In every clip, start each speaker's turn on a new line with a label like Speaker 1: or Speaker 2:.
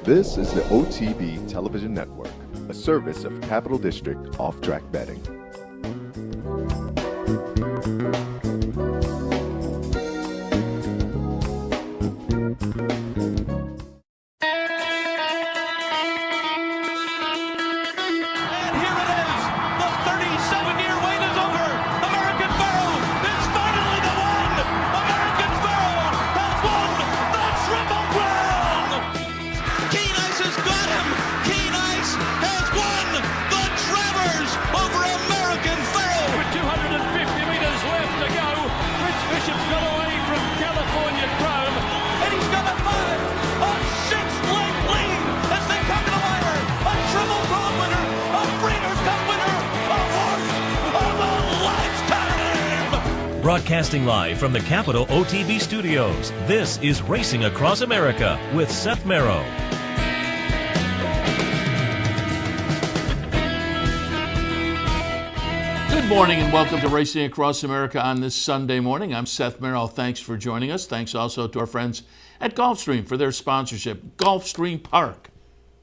Speaker 1: This is the OTB Television Network, a service of Capital District Off-Track Betting.
Speaker 2: Broadcasting live from the Capital OTB studios, this is Racing Across America with Seth Merrow.
Speaker 3: Good morning and welcome to Racing Across America on this Sunday morning. I'm Seth Merrow. Thanks for joining us. Thanks also to our friends at GULFSTREAM for their sponsorship. GULFSTREAM Park.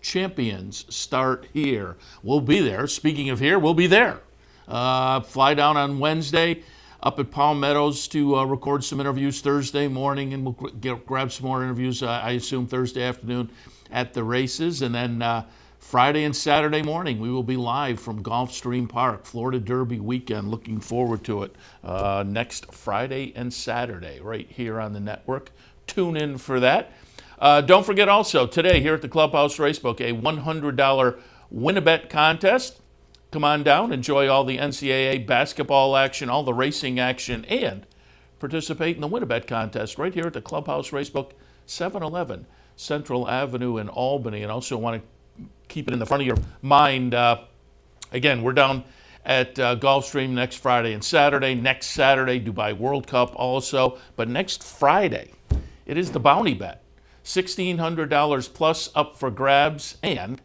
Speaker 3: Champions start here. We'll be there. Speaking of here, we'll be there. Fly down on Wednesday up at Palm Meadows to record some interviews Thursday morning, and we'll grab some more interviews, I assume, Thursday afternoon at the races. And then Friday and Saturday morning, we will be live from GULFSTREAM Park, Florida Derby weekend. Looking forward to it next Friday and Saturday right here on the network. Tune in for that. Don't forget also, today here at the Clubhouse Racebook, a $100 win-a-bet contest. Come on down, enjoy all the NCAA basketball action, all the racing action, and participate in the win-a-bet contest right here at the Clubhouse Racebook, 711 Central Avenue in Albany. And also want to keep it in the front of your mind. Again, we're down at GULFSTREAM next Friday and Saturday. Next Saturday, Dubai World Cup also. But next Friday, it is the bounty bet. $1,600 plus up for grabs, and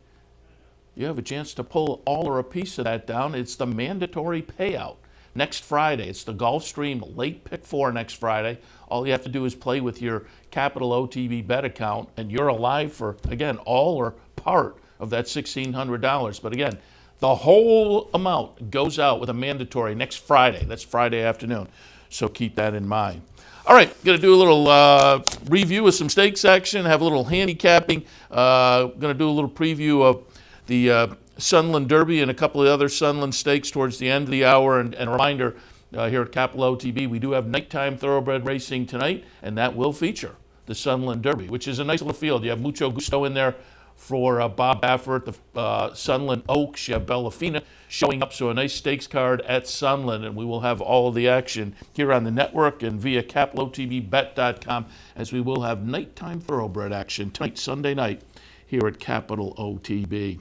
Speaker 3: you have a chance to pull all or a piece of that down. It's the mandatory payout next Friday. It's the GULFSTREAM late pick 4 next Friday. All you have to do is play with your Capital OTB bet account, and you're alive for, again, all or part of that $1,600. But again, the whole amount goes out with a mandatory next Friday. That's Friday afternoon. So keep that in mind. All right, going to do a little review of some stakes action, have a little handicapping. Going to do a little preview of the Sunland Derby and a couple of other Sunland stakes towards the end of the hour. And a reminder, here at Capital OTB, we do have nighttime thoroughbred racing tonight, and that will feature the Sunland Derby, which is a nice little field. You have Mucho Gusto in there for Bob Baffert, the Sunland Oaks. You have Bellafina showing up, so a nice stakes card at Sunland, and we will have all of the action here on the network and via CapitalOTBBet.com, as we will have nighttime thoroughbred action tonight, Sunday night, here at Capital OTB.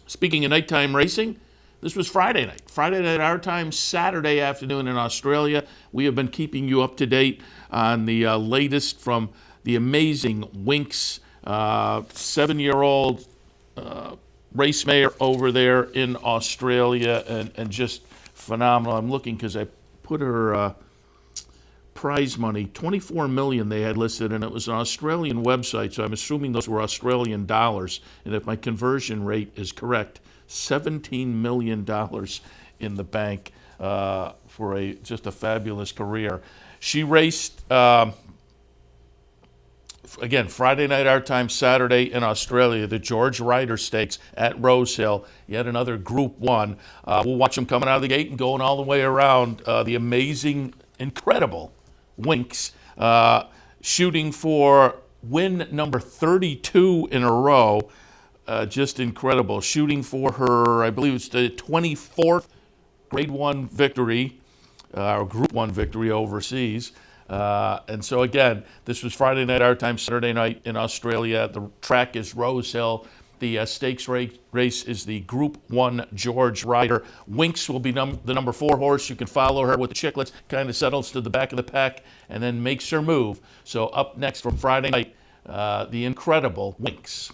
Speaker 3: Speaking of nighttime racing, this was Friday night. Friday night our time, Saturday afternoon in Australia. We have been keeping you up to date on the latest from the amazing wINX'S 7-year-old race mare over there in Australia, and just phenomenal. I'm looking because I put her prize money, $24 million they had listed, and it was an Australian website, so I'm assuming those were Australian dollars. And if my conversion rate is correct, $17 million in the bank for just a fabulous career. She raced, again, Friday night our time, Saturday in Australia, the George Ryder Stakes at Rosehill, yet another Group 1. We'll watch them coming out of the gate and going all the way around. The amazing, incredible wINX'S, shooting for win number 32 in a row. Just incredible. Shooting for her, I believe it's the 24th Grade 1 victory, or Group 1 victory overseas. And so again, this was Friday night our time, Saturday night in Australia. The track is Rosehill. The stakes race is the Group 1 George Ryder. wINX'S will be the number 4 horse. You can follow her with the chicklets, kind of settles to the back of the pack and then makes her move. So up next from Friday night, the incredible wINX'S.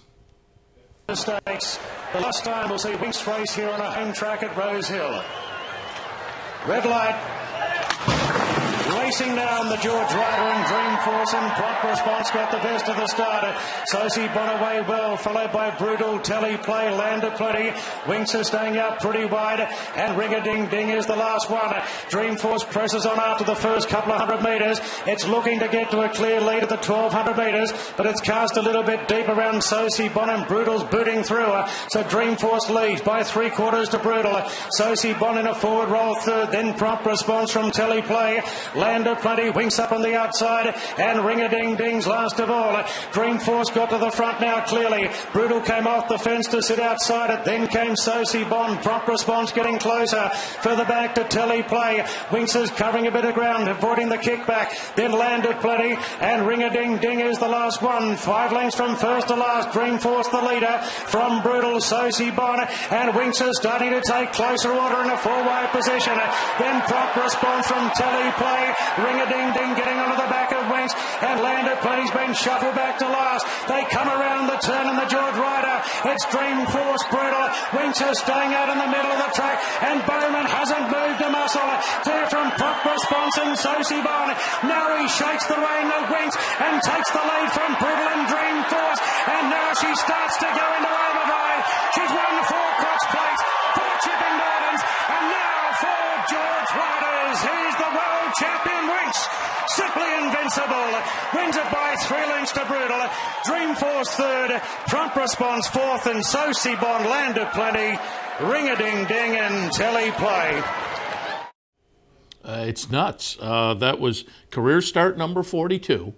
Speaker 4: Stakes. The last time we'll see wINX'S race here on a home track at Rosehill. Red light. Racing down the George Ryder and Dreamforce, and Prompt Response got the best of the start. Sosie Bonaway well, followed by Brutal Teleplay, Landed Plenty. wINX'S staying out pretty wide, and Ring-a-Ding-Ding is the last one. Dreamforce presses on after the first couple of 100 metres. It's looking to get to a clear lead at the 1200 metres, but it's cast a little bit deep around Sosie Bon, and Brutal's booting through. So Dreamforce leads by 3/4 to Brutal. Sosie Bon in a forward roll third, then Prompt Response from Teleplay. Landed Plenty, wINX'S up on the outside, and Ring-a-Ding-Ding's last of all. Dreamforce got to the front now clearly. Brutal came off the fence to sit outside it, then came Sosie Bon. Prompt Response getting closer. Further back to Teleplay. wINX'S is covering a bit of ground, avoiding the kickback. Then Landed Plenty, and Ring-a-Ding-Ding is the last one. 5 lengths from first to last. Dreamforce the leader from Brutal, Sosie Bon, and wINX'S is starting to take closer order in a 4-way position. Then Prompt Response from Teleplay. Ring-a-Ding-Ding getting onto the back of wINX'S, and Landed Plenty's been shuffled back to last. They come around the turn in the George Ryder. It's Dreamforce, Brutal. wINX'S is staying out in the middle of the track, and Bowman hasn't moved a muscle. Clear from Prompt Response and Sosie Bon. Now he shakes the rein of wINX'S and takes the lead from Brutal and Dreamforce, and now she starts to go into overdrive. She's won 4 Cox Plates, 4 Chipping Nortons, and now 4 George Riders. He's the world champion wINX'S, simply invincible. Wins it by 3 lengths to Brutal. Dreamforce third, Prompt Response fourth, and Sosie Bon, Landed Plenty, Ring-a-Ding-Ding, and Teleplay.
Speaker 3: It's nuts. That was career start number 42,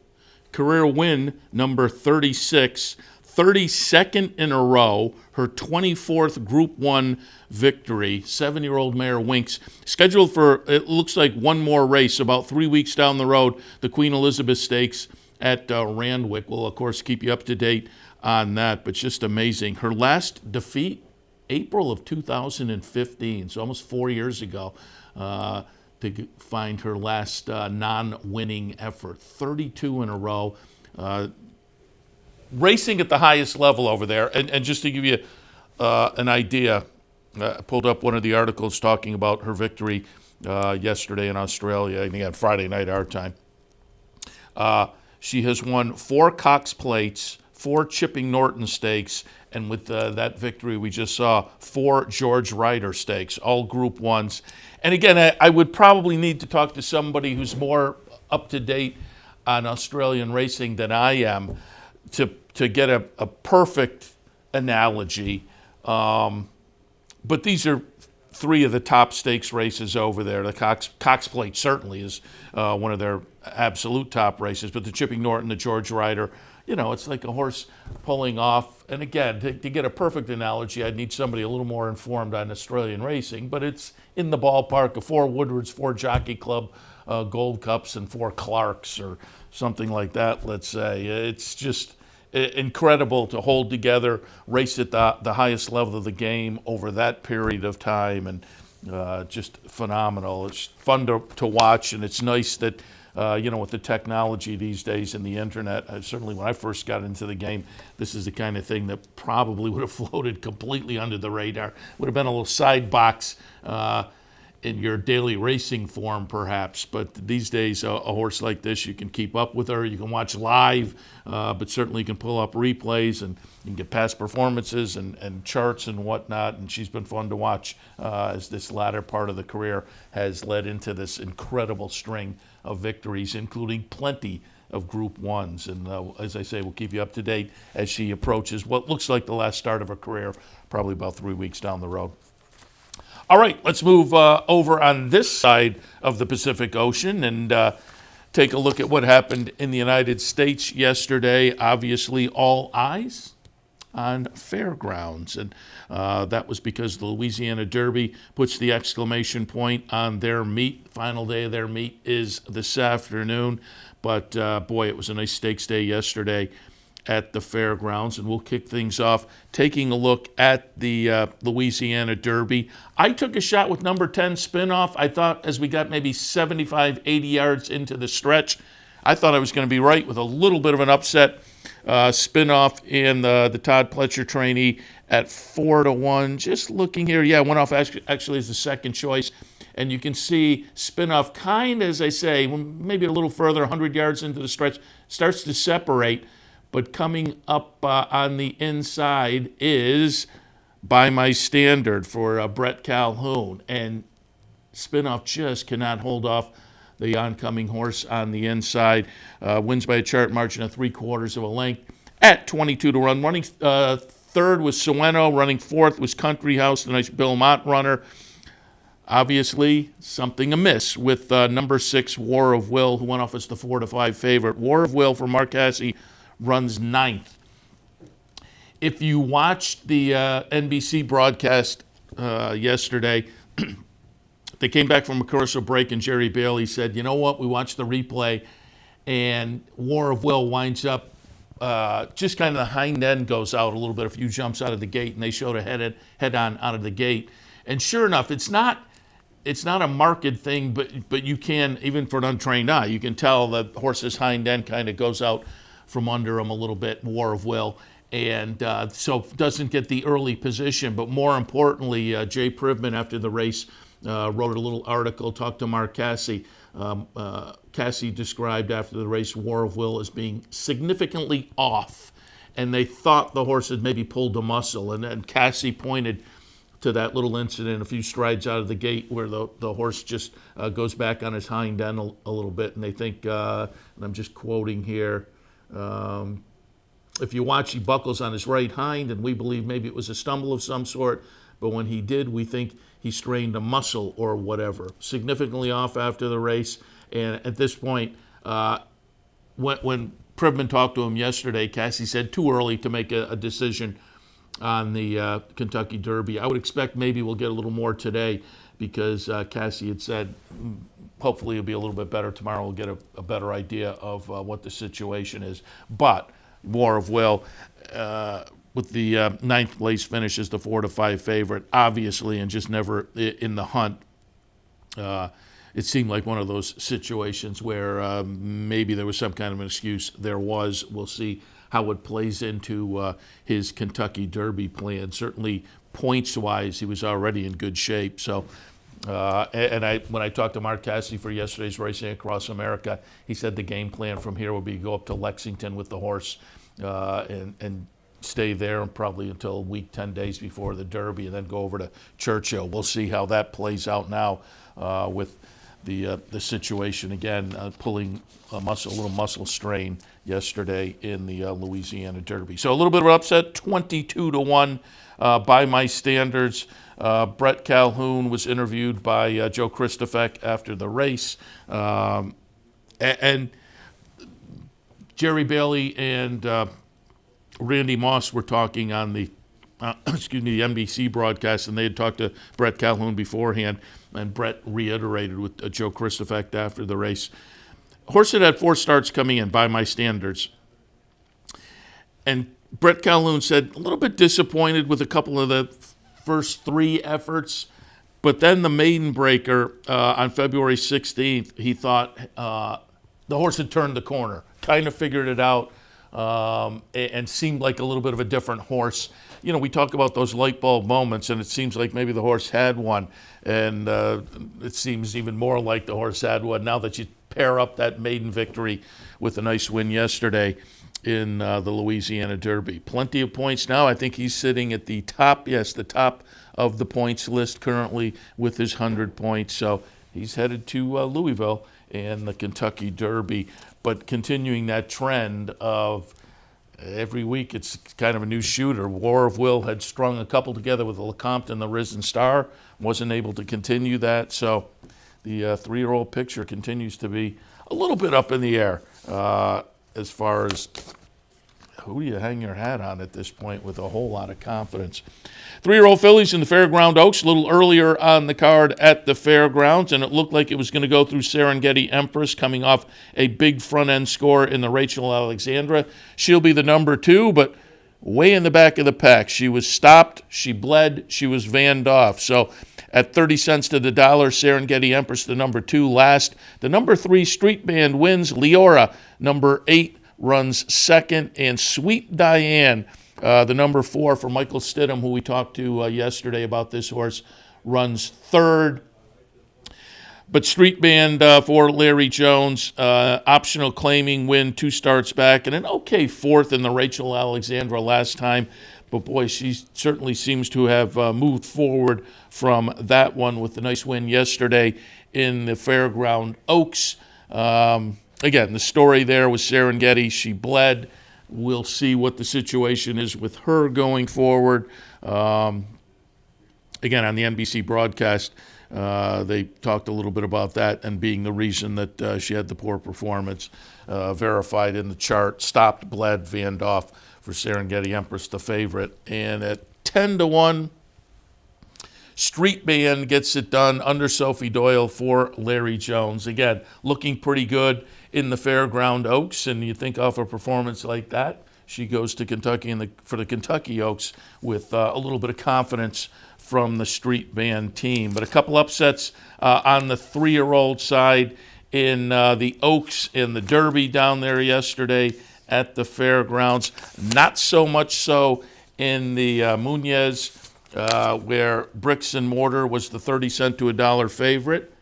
Speaker 3: career win number 36, 32nd in a row, her 24th Group 1 victory, 7-year-old mare wINX'S. Scheduled for, it looks like, one more race about 3 weeks down the road, the Queen Elizabeth Stakes at Randwick. We'll, of course, keep you up to date on that, but just amazing. Her last defeat, April of 2015, so almost 4 years ago. To find her last non-winning effort. 32 in a row. Racing at the highest level over there. And just to give you an idea, I pulled up one of the articles talking about her victory yesterday in Australia, and again, Friday night our time. She has won 4 Cox Plates, 4 Chipping Norton Stakes, and with that victory we just saw, 4 George Ryder Stakes, all Group 1s. And again, I would probably need to talk to somebody who's more up to date on Australian racing than I am to get a perfect analogy. But these are 3 of the top stakes races over there. The Cox Plate certainly is one of their absolute top races, but the Chipping Norton, the George Ryder, you know, it's like a horse pulling off. And again, to get a perfect analogy, I'd need somebody a little more informed on Australian racing, but it's in the ballpark of 4 Woodwards, 4 Jockey Club Gold Cups, and 4 Clarks or something like that, let's say. It's just incredible to hold together, race at the highest level of the game over that period of time, and just phenomenal. It's fun to watch, and it's nice that with the technology these days and the internet, certainly when I first got into the game, this is the kind of thing that probably would have floated completely under the radar. Would have been a little side box in your daily racing form, perhaps. But these days, a horse like this, you can keep up with her. You can watch live, but certainly you can pull up replays and you can get past performances and charts and whatnot. And she's been fun to watch as this latter part of the career has led into this incredible string of victories, including plenty of Group 1s. And as I say, we'll keep you up to date as she approaches what looks like the last start of her career, probably about 3 weeks down the road. All right, let's move over on this side of the Pacific Ocean and take a look at what happened in the United States yesterday. Obviously, all eyes on Fairgrounds, and that was because the Louisiana Derby puts the exclamation point on their meet. Final day of their meet is this afternoon, but boy, it was a nice stakes day yesterday at the Fairgrounds, and we'll kick things off taking a look at the Louisiana Derby. I took a shot with number 10 Spinoff. I thought as we got maybe 75, 80 yards into the stretch, I thought I was going to be right with a little bit of an upset. Spinoff in the Todd Pletcher trainee at 4-1. Just looking here, went off actually as the second choice and you can see Spinoff kind of, as I say, maybe a little further, 100 yards into the stretch, starts to separate, but coming up on the inside is By My Standard for Brett Calhoun, and Spinoff just cannot hold off the oncoming horse on the inside. Wins by a chart margin of 3/4 of a length at 22 to 1. Running third was Sueno. Running fourth was Country House, the nice Bill Mott runner. Obviously, something amiss with number 6, War of Will, who went off as the 4-5 favorite. War of Will for Mark Casse runs 9th. If you watched the NBC broadcast yesterday, they came back from a commercial break, and Jerry Bailey said, you know what, we watched the replay, and War of Will winds up just kind of the hind end goes out a little bit, a few jumps out of the gate, and they showed a head-on out of the gate. And sure enough, it's not a marked thing, but you can, even for an untrained eye, you can tell the horse's hind end kind of goes out from under him a little bit, War of Will. And so doesn't get the early position. But more importantly, Jay Privman, after the race, wrote a little article, talked to Mark Casse. Casse described after the race War of Will as being significantly off, and they thought the horse had maybe pulled a muscle. And Casse pointed to that little incident a few strides out of the gate where the horse just goes back on his hind end a little bit, and they think, and I'm just quoting here, if you watch, he buckles on his right hind, and we believe maybe it was a stumble of some sort, but when he did, we think he strained a muscle or whatever. Significantly off after the race, and at this point, when Privman talked to him yesterday, Casse said too early to make a decision on the Kentucky Derby. I would expect maybe we'll get a little more today, because Casse had said hopefully it'll be a little bit better tomorrow. We'll get a better idea of what the situation is. But War of Will, with the 9th place finish as the 4-5 favorite, obviously, and just never in the hunt. It seemed like one of those situations where maybe there was some kind of an excuse. There was. We'll see how it plays into his Kentucky Derby plan. Certainly, points-wise, he was already in good shape. So, when I talked to Mark Casse for yesterday's Racing Across America, he said the game plan from here will be go up to Lexington with the horse and stay there probably until a week, 10 days before the Derby, and then go over to Churchill. We'll see how that plays out now with the situation again, pulling a little muscle strain yesterday in the Louisiana Derby. So a little bit of an upset, 22 to 1 by my standards. Brett Calhoun was interviewed by Joe Christofek after the race, and Jerry Bailey and Randy Moss were talking on the the NBC broadcast, and they had talked to Brett Calhoun beforehand, and Brett reiterated with Joe Christofek after the race. Horse had 4 starts coming in by my standards, and Brett Calhoun said a little bit disappointed with a couple of the first 3 efforts, but then the maiden breaker on February 16th, he thought the horse had turned the corner, kind of figured it out, and seemed like a little bit of a different horse. You know, we talk about those light bulb moments, and it seems like maybe the horse had one, and it seems even more like the horse had one now that you pair up that maiden victory with a nice win yesterday in the Louisiana Derby. Plenty of points now. I think he's sitting at the top, the top of the points list currently with his 100 points. So he's headed to Louisville and the Kentucky Derby. But continuing that trend of every week it's kind of a new shooter. War of Will had strung a couple together with the LeCompte and the Risen Star. Wasn't able to continue that. So the 3-year-old picture continues to be a little bit up in the air as far as who do you hang your hat on at this point with a whole lot of confidence. 3-year-old fillies in the Fairground Oaks, a little earlier on the card at the Fairgrounds, and it looked like it was going to go through Serengeti Empress, coming off a big front-end score in the Rachel Alexandra. She'll be the number 2, but way in the back of the pack. She was stopped, she bled, she was vanned off. So at 30 cents to the dollar, Serengeti Empress, the number 2 last. The number 3 Street Band wins. Leora, number 8, runs second, and Sweet Diane, the number 4 for Michael Stidham, who we talked to yesterday about this horse, runs third. But Street Band for Larry Jones, optional claiming win 2 starts back, and an okay 4th in the Rachel Alexandra last time. But boy, she certainly seems to have moved forward from that one with the nice win yesterday in the Fairground Oaks. Again, the story there was Serengeti. She bled. We'll see what the situation is with her going forward. Again, on the NBC broadcast, they talked a little bit about that and being the reason that she had the poor performance. Verified in the chart, stopped, bled, vanned off for Serengeti Empress, the favorite. And at 10-1, Street Band gets it done under Sophie Doyle for Larry Jones. Again, looking pretty good in the Fairground Oaks, and you think off a performance like that, she goes to Kentucky for the Kentucky Oaks with a little bit of confidence from the Street Band team. But a couple upsets on the 3-year-old side in the Oaks and the Derby down there yesterday at the Fairgrounds. Not so much so in the Muñez, where Bricks and Mortar was the 30-cent to $1 favorite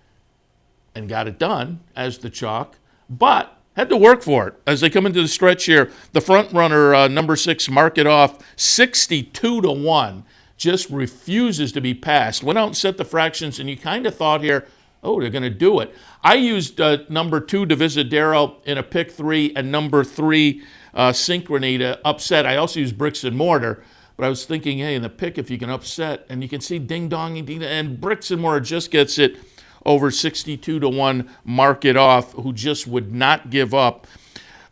Speaker 3: and got it done as the chalk, but had to work for it. As they come into the stretch here, the front runner, number 6, Mark It Off, 62-1, just refuses to be passed. Went out and set the fractions, and you kind of thought here, oh, they're going to do it. I used number 2, Divisadero, in a pick 3, and number 3, Synchrony, to upset. I also used Bricks and Mortar, but I was thinking, hey, in the pick, if you can upset, and you can see Ding Dong, and Bricks and Mortar just gets it over 62-1, Mark It Off, who just would not give up.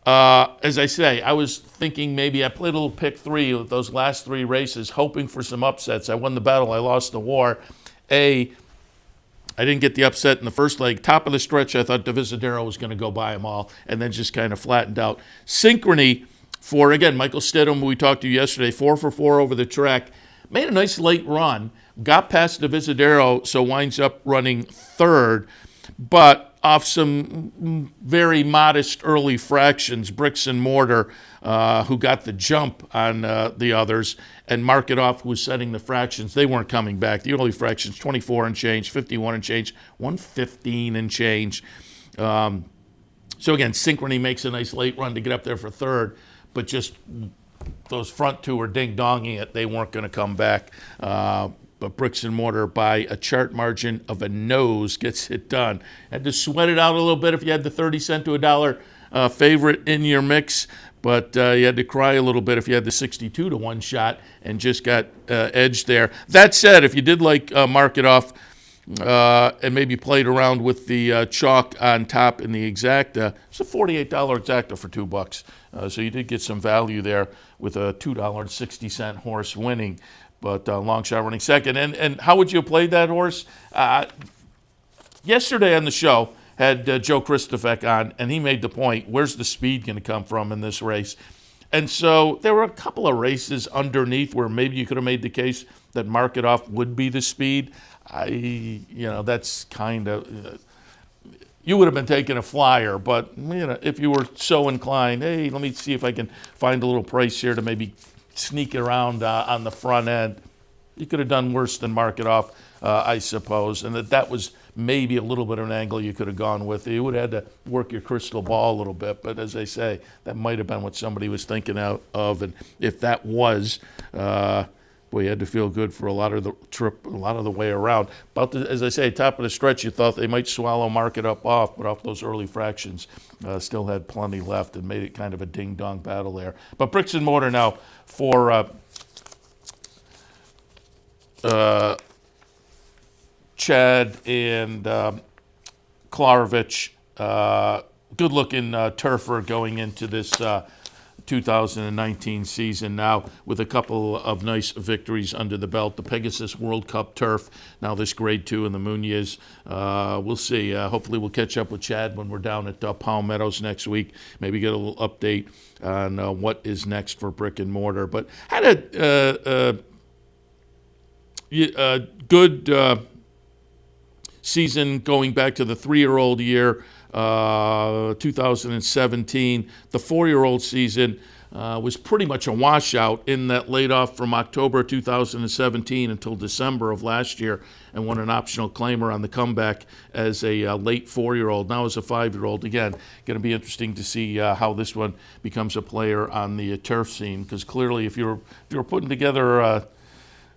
Speaker 3: As I say, I was thinking maybe I played a little pick 3 with those last 3 races, hoping for some upsets. I won the battle, I lost the war. I didn't get the upset in the first leg. Top of the stretch, I thought Divisadero was going to go by them all, and then just kind of flattened out. Synchrony for, again, Michael Stidham, who we talked to yesterday, 4 for 4 over the track. Made a nice late run, got past Divisadero, so winds up running 3rd, but off some very modest early fractions. Bricks and Mortar, who got the jump on the others, and Mark It Off, who was setting the fractions, they weren't coming back. The early fractions, 24 and change, 51 and change, 115 and change. So again, Synchrony makes a nice late run to get up there for 3rd, but just those front 2 were ding-donging it. They weren't going to come back. But Bricks and Mortar, by a chart margin of a nose, gets it done. Had to sweat it out a little bit if you had the 30-cent to $1 favorite in your mix, but you had to cry a little bit if you had the 62-1 shot and just got edged there. That said, if you did like Mark It Off and maybe played around with the chalk on top in the exacta, it's a $48 exacta for $2. So you did get some value there with a $2.60 horse winning. But long shot running second. And how would you have played that horse? Yesterday on the show, had Joe Christofek on, and he made the point, where's the speed going to come from in this race? And so there were a couple of races underneath where maybe you could have made the case that Mark It Off would be the speed. That's kind of... you would have been taking a flyer, but if you were so inclined, hey, let me see if I can find a little price here to maybe sneak it around on the front end. You could have done worse than Mark It Off, I suppose, and that was maybe a little bit of an angle you could have gone with. You would have had to work your crystal ball a little bit, but as I say, that might have been what somebody was thinking of, and if that was, boy, you had to feel good for a lot of the trip, a lot of the way around. As I say, top of the stretch, you thought they might swallow Mark It Up off, but off those early fractions, still had plenty left and made it kind of a ding-dong battle there. But Bricks and Mortar now for Chad and Klarovich. Good-looking turfer going into this 2019 season now with a couple of nice victories under the belt. The Pegasus World Cup turf, now this grade 2 in the Muñez. We'll see. Hopefully we'll catch up with Chad when we're down at Palm Meadows next week. Maybe get a little update on what is next for Brick and Mortar. But had a good season going back to the 3-year-old year, 2017. The 4-year-old season, was pretty much a washout in that laid off from October 2017 until December of last year and won an optional claimer on the comeback as a late 4-year-old. Now as a 5-year-old. Again, going to be interesting to see how this one becomes a player on the turf scene, because clearly if you were putting together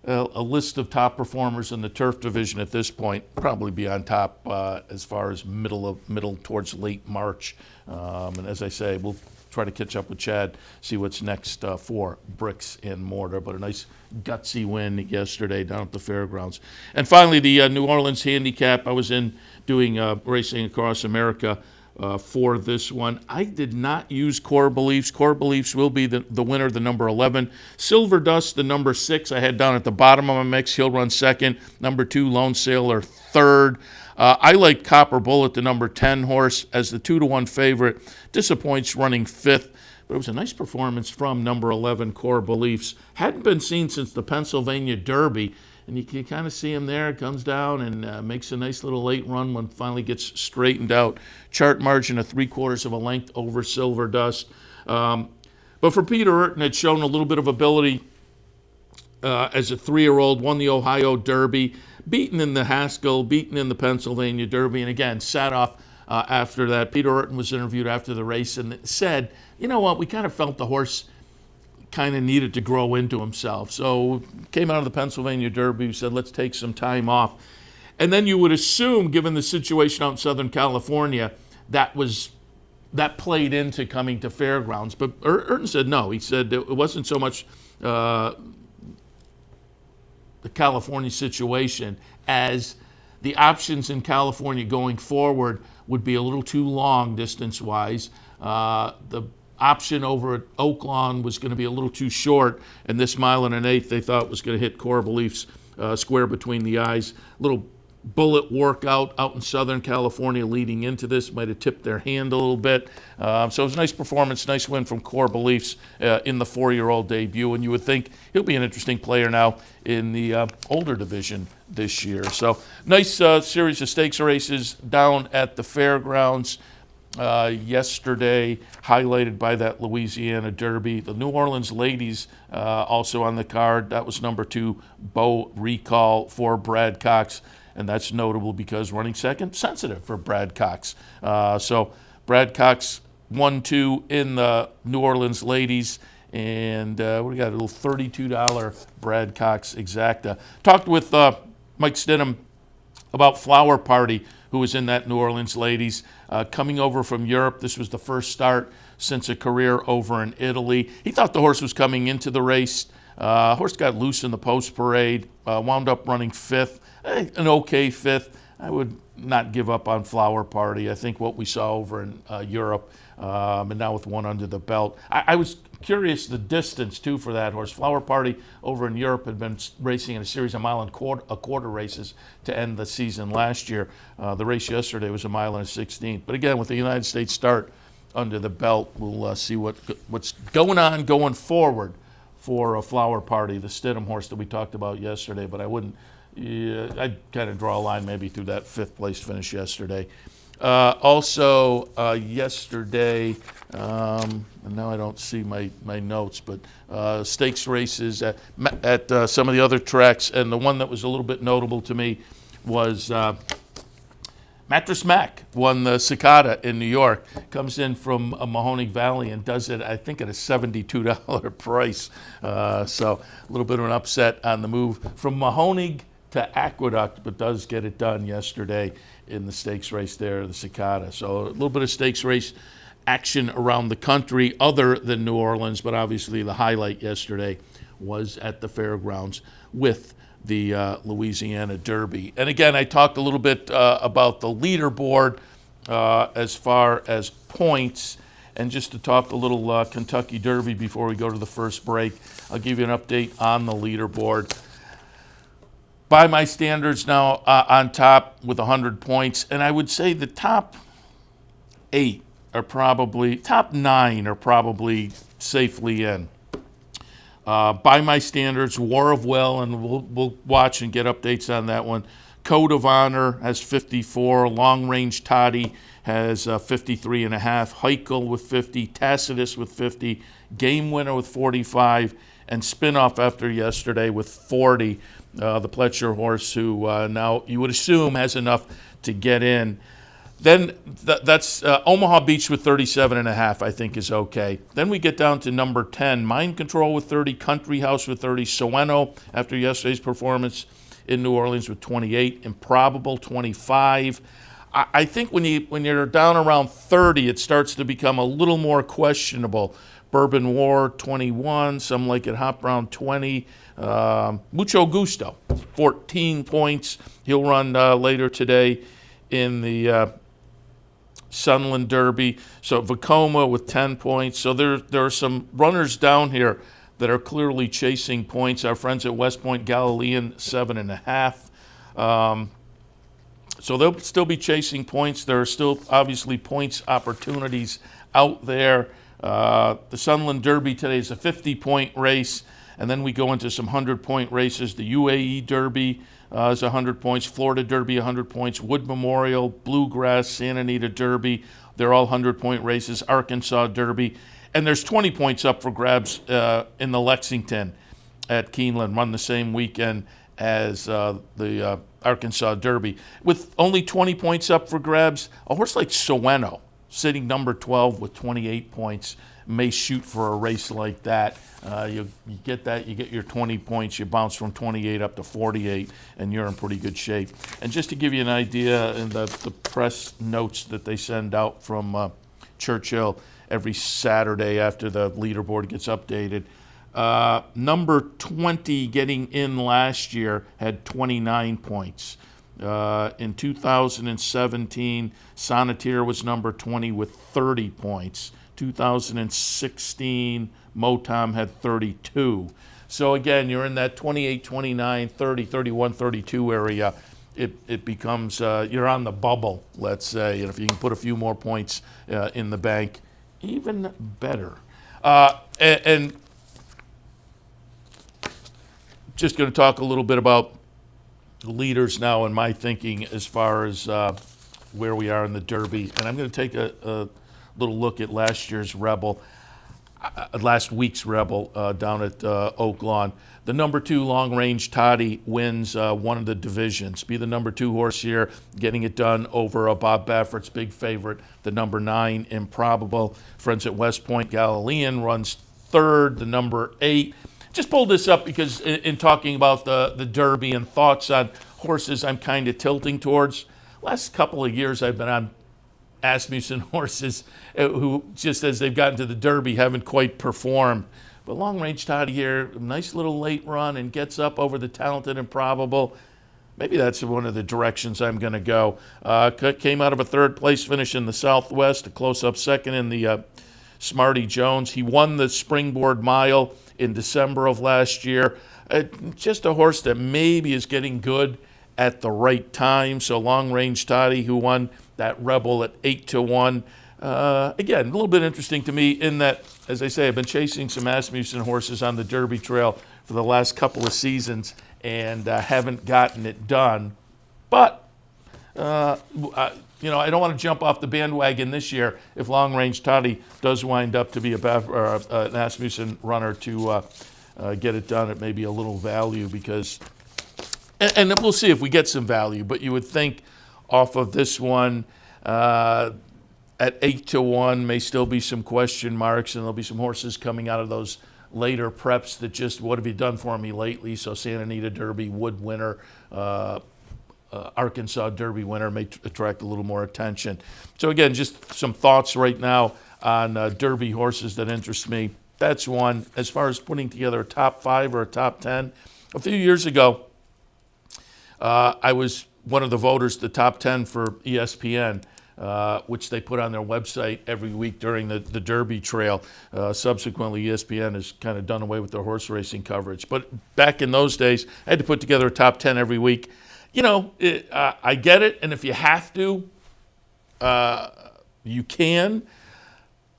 Speaker 3: a list of top performers in the turf division at this point, probably be on top as far as middle towards late March. And as I say, we'll try to catch up with Chad, see what's next for bricks and mortar. But a nice gutsy win yesterday down at the fairgrounds. And finally, the New Orleans handicap. I was in doing Racing Across America for this one. I did not use Core Beliefs. Core Beliefs will be the winner, the number 11. Silver Dust, the number 6, I had down at the bottom of my mix. He'll run second. Number 2, Lone Sailor, third. I like Copper Bullet, the number 10 horse, as the 2-1 favorite. Disappoints running 5th, but it was a nice performance from number 11, Core Beliefs. Hadn't been seen since the Pennsylvania Derby, and you can kind of see him there. Comes down and makes a nice little late run when finally gets straightened out. Chart margin of 3/4 of a length over Silver Dust. But for Peter Urton, had shown a little bit of ability as a 3-year-old, won the Ohio Derby, beaten in the Haskell, beaten in the Pennsylvania Derby, and again, sat off after that. Peter Urton was interviewed after the race and said, you know what, we kind of felt the horse kind of needed to grow into himself. So came out of the Pennsylvania Derby, said, let's take some time off. And then you would assume, given the situation out in Southern California, that played into coming to Fairgrounds. But Urton said no. He said it wasn't so much the California situation as the options in California going forward would be a little too long distance-wise. The option over at Oaklawn was going to be a little too short, and this 1 1/8 they thought was going to hit Core Beliefs square between the eyes. Little bullet workout out in Southern California leading into this might have tipped their hand a little bit. So it was a nice performance, nice win from Core Beliefs in the 4-year-old debut, and you would think he'll be an interesting player now in the older division this year. So nice series of stakes races down at the fairgrounds yesterday, highlighted by that Louisiana Derby. The New Orleans Ladies also on the card. That was number 2, Beau Recall for Brad Cox. And that's notable because running second, sensitive for Brad Cox. So Brad Cox 1-2 in the New Orleans Ladies. And we got a little $32 Brad Cox exacta. Talked with Mike Stidham about Flower Party, who was in that New Orleans Ladies. Coming over from Europe, this was the first start since a career over in Italy. He thought the horse was coming into the race. Horse got loose in the post parade, wound up running 5th. An okay 5th. I would not give up on Flower Party. I think what we saw over in Europe, and now with one under the belt. I was curious the distance, too, for that horse. Flower Party over in Europe had been racing in a series of 1 1/4 races to end the season last year. The race yesterday was 1 1/16. But again, with the United States start under the belt, we'll see what's going on going forward for a Flower Party, the Stidham horse that we talked about yesterday. But I wouldn't. I'd kind of draw a line maybe through that 5th place finish yesterday. Also yesterday, and now I don't see my notes, but stakes races at some of the other tracks, and the one that was a little bit notable to me was Mattress Mac won the Cicada in New York. Comes in from Mahoning Valley and does it, I think, at a $72 price. So a little bit of an upset on the move from Mahoning to Aqueduct, but does get it done yesterday in the stakes race there, the Cicada. So a little bit of stakes race action around the country other than New Orleans, but obviously the highlight yesterday was at the fairgrounds with the Louisiana Derby. And again, I talked a little bit about the leaderboard as far as points. And just to talk a little Kentucky Derby before we go to the first break, I'll give you an update on the leaderboard. By my standards now, on top with 100 points, and I would say the top 9 are probably safely in. By my standards, War of Will, and we'll watch and get updates on that one. Code of Honor has 54. Long Range Toddy has 53.5. Heichel with 50. Tacitus with 50. game winner with 45, and spin-off after yesterday with 40. The Pletcher horse, who now you would assume has enough to get in. Then that's Omaha Beach with 37.5, I think is okay. Then we get down to number 10, Mind Control with 30, Country House with 30, Soeno after yesterday's performance in New Orleans with 28, Improbable 25. I think when you're down around 30, it starts to become a little more questionable. Bourbon War 21, Some Like It Hot Brown 20, Mucho Gusto 14 points. He'll run later today in the Sunland Derby. So Vacoma with 10 points. So there are some runners down here that are clearly chasing points. Our friends at West Point Galilean 7.5. So they'll still be chasing points. There are still obviously points opportunities out there. The Sunland Derby today is a 50-point race, and then we go into some 100-point races. The UAE Derby is 100 points, Florida Derby 100 points, Wood Memorial, Bluegrass, Santa Anita Derby, they're all 100-point races, Arkansas Derby, and there's 20 points up for grabs in the Lexington at Keeneland, run the same weekend as the Arkansas Derby. With only 20 points up for grabs, a horse like Soeno, sitting number 12 with 28 points, may shoot for a race like that. You get that, you get your 20 points, you bounce from 28 up to 48, and you're in pretty good shape. And just to give you an idea, in the press notes that they send out from Churchill every Saturday after the leaderboard gets updated, number 20 getting in last year had 29 points. In 2017, Sonneteer was number 20 with 30 points. 2016, Motom had 32. So again, you're in that 28, 29, 30, 31, 32 area. It becomes, you're on the bubble, let's say. And if you can put a few more points in the bank, even better. And just going to talk a little bit about leaders now and my thinking as far as where we are in the Derby. And I'm going to take a little look at last week's Rebel down at Oak Lawn. The number 2 Long Range Toddy wins one of the divisions. Be the number 2 horse here, getting it done over Bob Baffert's big favorite, the number 9 Improbable. Friends at West Point Galilean runs third, the number 8. Just pulled this up because in talking about the Derby and thoughts on horses I'm kind of tilting towards. Last couple of years I've been on Asmussen horses who, just as they've gotten to the Derby, haven't quite performed. But Long Range Toddy here, nice little late run and gets up over the talented Improbable. Maybe that's one of the directions I'm going to go. Came out of a third place finish in the Southwest, a close-up second in the Smarty Jones. He won the Springboard Mile in December of last year. Just a horse that maybe is getting good at the right time. So Long Range Toddy, who won that Rebel at 8-1. Again, a little bit interesting to me in that, as I say, I've been chasing some Asmussen horses on the Derby Trail for the last couple of seasons and haven't gotten it done. But, I don't want to jump off the bandwagon this year if Long Range Toddy does wind up to be an Asmussen runner to get it done at maybe a little value because, and we'll see if we get some value, but you would think off of this one at 8-1 may still be some question marks, and there'll be some horses coming out of those later preps that just, what have you done for me lately? So Santa Anita Derby, Wood winner, Arkansas Derby winner may attract a little more attention. So again, just some thoughts right now on Derby horses that interest me. That's one. As far as putting together a top 5 or a top 10, a few years ago, I was one of the voters, the top 10 for ESPN, which they put on their website every week during the Derby Trail. Subsequently, ESPN has kind of done away with their horse racing coverage. But back in those days, I had to put together a top 10 every week. I get it, and if you have to, you can.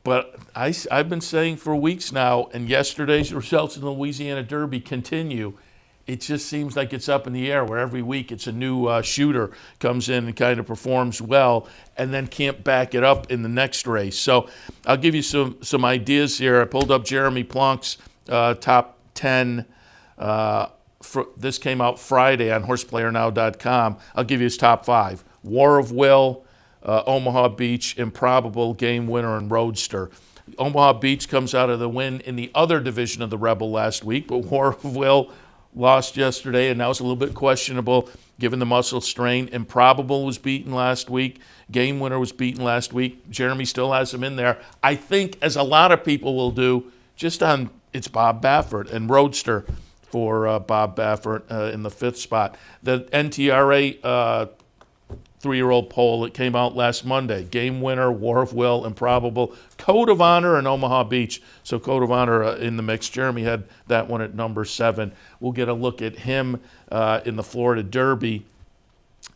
Speaker 3: But I've been saying for weeks now, and yesterday's results in the Louisiana Derby continue, it just seems like it's up in the air, where every week it's a new shooter comes in and kind of performs well and then can't back it up in the next race. So I'll give you some ideas here. I pulled up Jeremy Plunk's top 10. This came out Friday on horseplayernow.com. I'll give you his top 5. War of Will, Omaha Beach, Improbable, Game Winner, and Roadster. Omaha Beach comes out of the win in the other division of the Rebel last week, but War of Will lost yesterday, and now it's a little bit questionable given the muscle strain. Improbable was beaten last week. Game Winner was beaten last week. Jeremy still has him in there. I think, as a lot of people will do, just on it's Bob Baffert and Roadster for Bob Baffert in the 5th spot. The NTRA 3-year-old poll that came out last Monday. Game Winner, War of Will, Improbable, Code of Honor, and Omaha Beach. So Code of Honor in the mix. Jeremy had that one at number 7. We'll get a look at him in the Florida Derby.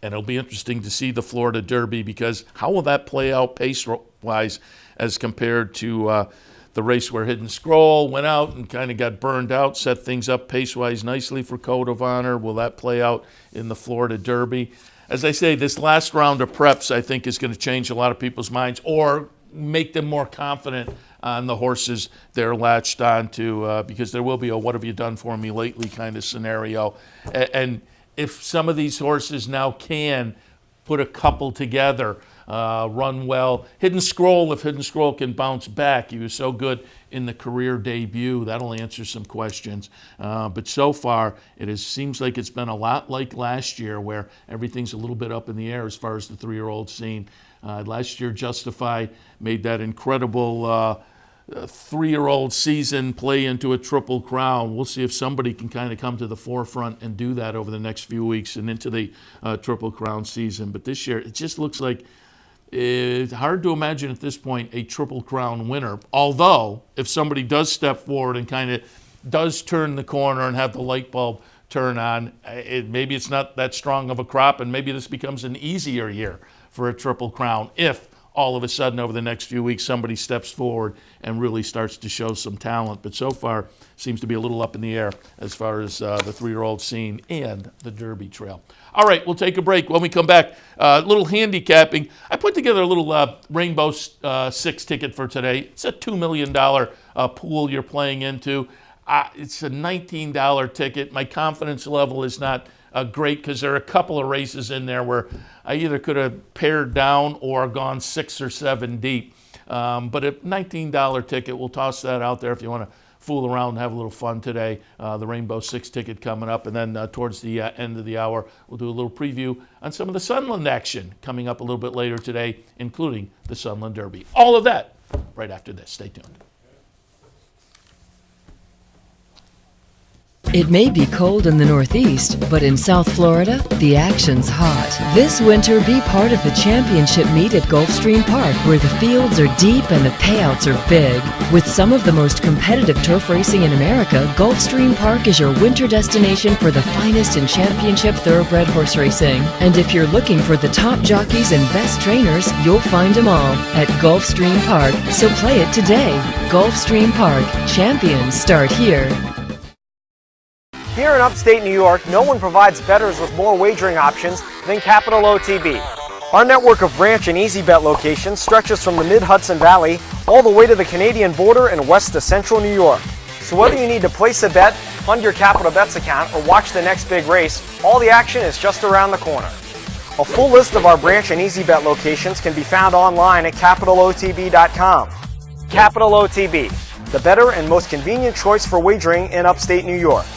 Speaker 3: And it'll be interesting to see the Florida Derby, because how will that play out pace-wise as compared to the race where Hidden Scroll went out and kind of got burned out, set things up pace-wise nicely for Code of Honor. Will that play out in the Florida Derby? As I say, this last round of preps, I think, is going to change a lot of people's minds or make them more confident on the horses they're latched onto, because there will be a what have you done for me lately kind of scenario. And if some of these horses now can put a couple together, run well. Hidden Scroll, if Hidden Scroll can bounce back, he was so good in the career debut, that'll answer some questions. But so far, seems like it's been a lot like last year, where everything's a little bit up in the air as far as the 3-year-old scene. Last year, Justify made that incredible 3-year-old season play into a Triple Crown. We'll see if somebody can kind of come to the forefront and do that over the next few weeks and into the Triple Crown season. But this year, it just looks like it's hard to imagine at this point a Triple Crown winner. Although, if somebody does step forward and kind of does turn the corner and have the light bulb turn on, maybe it's not that strong of a crop, and maybe this becomes an easier year for a Triple Crown if all of a sudden over the next few weeks somebody steps forward and really starts to show some talent. But so far seems to be a little up in the air as far as the 3-year-old scene and the Derby Trail. All right, we'll take a break. When we come back, a little handicapping. I put together a little Rainbow 6 ticket for today. It's a $2 million pool you're playing into. It's a $19 ticket. My confidence level is not great, because there are a couple of races in there where I either could have pared down or gone 6 or 7 deep. But a $19 ticket, we'll toss that out there if you want to fool around and have a little fun today. The Rainbow 6 ticket coming up, and then towards the end of the hour, we'll do a little preview on some of the Sunland action coming up a little bit later today, including the Sunland Derby. All of that right after this. Stay tuned.
Speaker 5: It may be cold in the Northeast, but in South Florida, the action's hot. This winter, be part of the championship meet at Gulfstream Park, where the fields are deep and the payouts are big. With some of the most competitive turf racing in America, Gulfstream Park is your winter destination for the finest in championship thoroughbred horse racing. And if you're looking for the top jockeys and best trainers, you'll find them all at Gulfstream Park. So play it today. Gulfstream Park. Champions start here.
Speaker 6: Here in upstate New York, no one provides bettors with more wagering options than Capital OTB. Our network of ranch and easy bet locations stretches from the mid-Hudson Valley all the way to the Canadian border and west to central New York. So whether you need to place a bet, fund your Capital Bets account, or watch the next big race, all the action is just around the corner. A full list of our branch and easy bet locations can be found online at capitalotb.com. Capital OTB, the better and most convenient choice for wagering in upstate New York.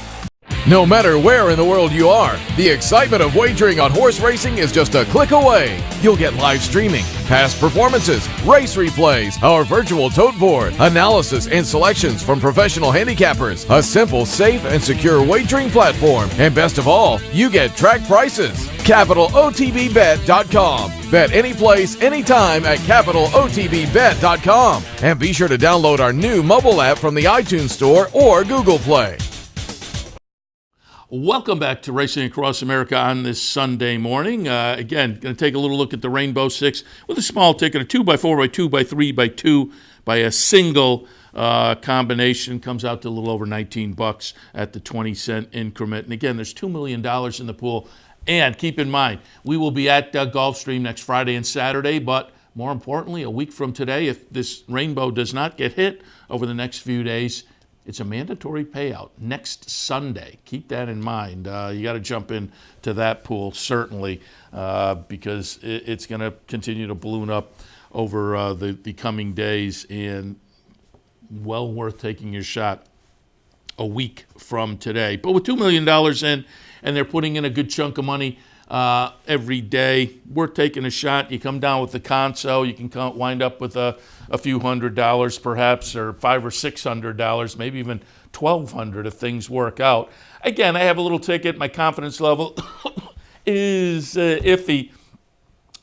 Speaker 7: No matter where in the world you are, the excitement of wagering on horse racing is just a click away. You'll get live streaming, past performances, race replays, our virtual tote board, analysis and selections from professional handicappers, a simple, safe, and secure wagering platform, and best of all, you get track prices. CapitalOTBBet.com. Bet any place, anytime at CapitalOTBBet.com. And be sure to download our new mobile app from the iTunes Store or Google Play.
Speaker 3: Welcome back to Racing Across America on this Sunday morning. Again, going to take a little look at the Rainbow 6 with a small ticket, a 2x4 by 2 by 3 by 2 by a single combination comes out to a little over $19 at the 20-cent increment. And again, there's $2 million in the pool. And keep in mind, we will be at Gulfstream next Friday and Saturday, but more importantly, a week from today, if this rainbow does not get hit over the next few days, it's a mandatory payout next Sunday. Keep that in mind. You got to jump into that pool, certainly, because it's going to continue to balloon up over the coming days, and well worth taking your shot a week from today. But with $2 million in, and they're putting in a good chunk of money every day, worth taking a shot. You come down with the console, you can wind up with a few $100 perhaps, or $500 or $600, maybe even $1,200 if things work out. Again, I have a little ticket. My confidence level is iffy,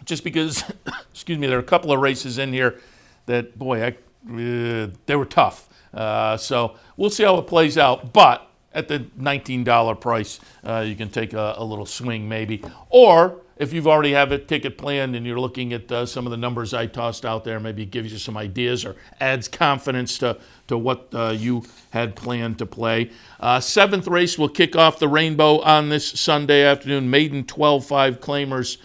Speaker 3: just because, excuse me, there are a couple of races in here that, boy, they were tough. So we'll see how it plays out. But at the $19 price, you can take a little swing maybe. Or if you've already have a ticket planned and you're looking at some of the numbers I tossed out there, maybe it gives you some ideas or adds confidence to what you had planned to play. Seventh race will kick off the rainbow on this Sunday afternoon. Maiden 12-5 claimers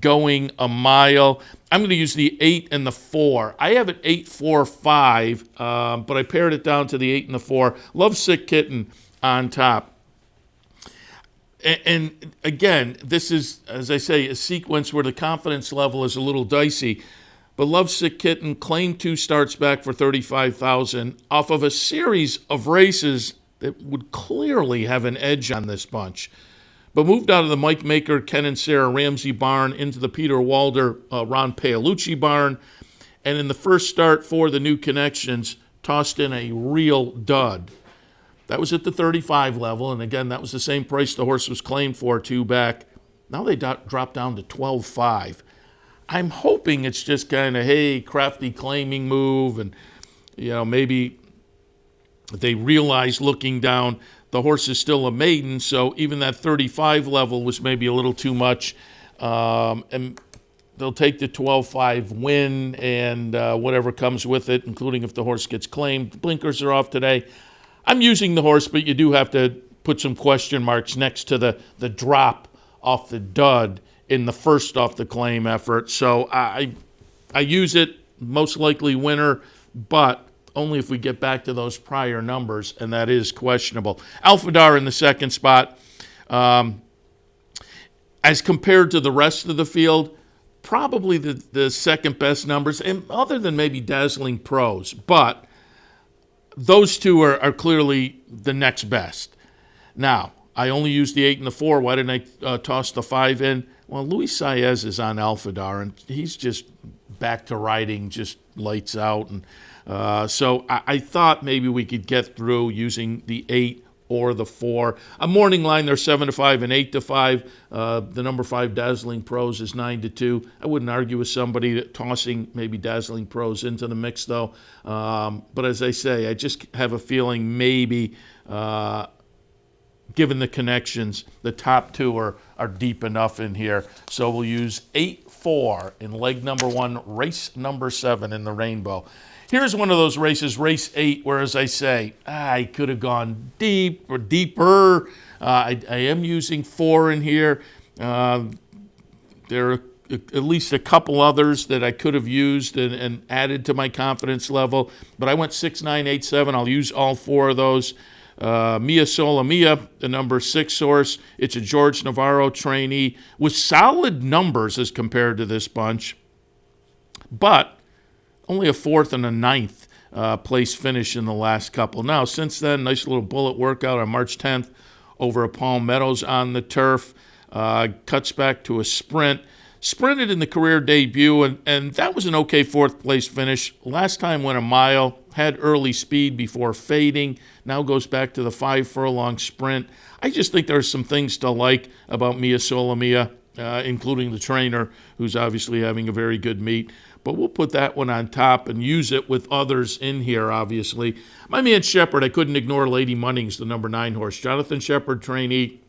Speaker 3: going a mile. I'm going to use the 8 and the 4. I have it 8-4-5, but I pared it down to the 8 and the 4. Love Sick Kitten on top. And again, this is, as I say, a sequence where the confidence level is a little dicey. But Love Sick Kitten claimed 2 starts back for $35,000 off of a series of races that would clearly have an edge on this bunch. But moved out of the Mike Maker, Ken and Sarah Ramsey barn into the Peter Walder, Ron Paolucci barn. And in the first start for the New Connections, tossed in a real dud. That was at the 35 level, and again, that was the same price the horse was claimed for 2 back. Now they dropped down to 12.5. I'm hoping it's just kind of, hey, crafty claiming move, and maybe they realize looking down the horse is still a maiden, so even that 35 level was maybe a little too much, and they'll take the 12.5 win and whatever comes with it, including if the horse gets claimed. The blinkers are off today. I'm using the horse, but you do have to put some question marks next to the drop off the dud in the first off the claim effort. So I use it, most likely winner, but only if we get back to those prior numbers, and that is questionable. Alphadar in the second spot. As compared to the rest of the field, probably the second best numbers, and other than maybe Dazzling Pros, but those two are clearly the next best. Now, I only used the 8 and the 4. Why didn't I toss the 5 in? Well, Luis Saez is on Alphadar, and he's just back to riding, just lights out. And so I thought maybe we could get through using the 8 or the 4. A morning line, they're 7-5 and 8-5. The number 5 Dazzling Pros is 9-2. I wouldn't argue with somebody that tossing maybe Dazzling Pros into the mix, though. But as I say, I just have a feeling maybe, given the connections, the top 2 are deep enough in here. So we'll use 8-4 in leg number 1, race number 7 in the rainbow. Here's one of those races, race 8, where, as I say, I could have gone deep or deeper. I am using 4 in here. There are at least a couple others that I could have used and added to my confidence level. But I went 6, 9, 8, 7. I'll use all 4 of those. Mia Sola Mia, the number 6 horse. It's a George Navarro trainee with solid numbers as compared to this bunch. But only a 4th and a 9th place finish in the last couple. Now, since then, nice little bullet workout on March 10th over at Palm Meadows on the turf. Cuts back to a sprint. Sprinted in the career debut, and that was an okay 4th place finish. Last time went a mile, had early speed before fading. Now goes back to the 5 furlong sprint. I just think there's some things to like about Mia Sola Mia, including the trainer, who's obviously having a very good meet. But we'll put that one on top and use it with others in here, obviously. My man Shepard, I couldn't ignore Lady Munnings, the number 9 horse. Jonathan Shepard, trainee.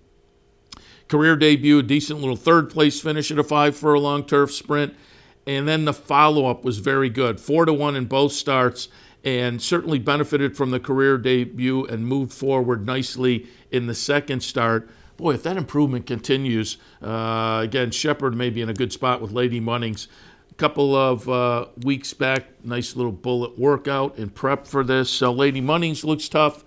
Speaker 3: Career debut, a decent little 3rd place finish at a 5 furlong turf sprint. And then the follow-up was very good. 4-1 in both starts. and certainly benefited from the career debut and moved forward nicely in the second start. Boy, if that improvement continues, again, Shepard may be in a good spot with Lady Munnings. A couple of weeks back, nice little bullet workout in prep for this. So Lady Munnings looks tough.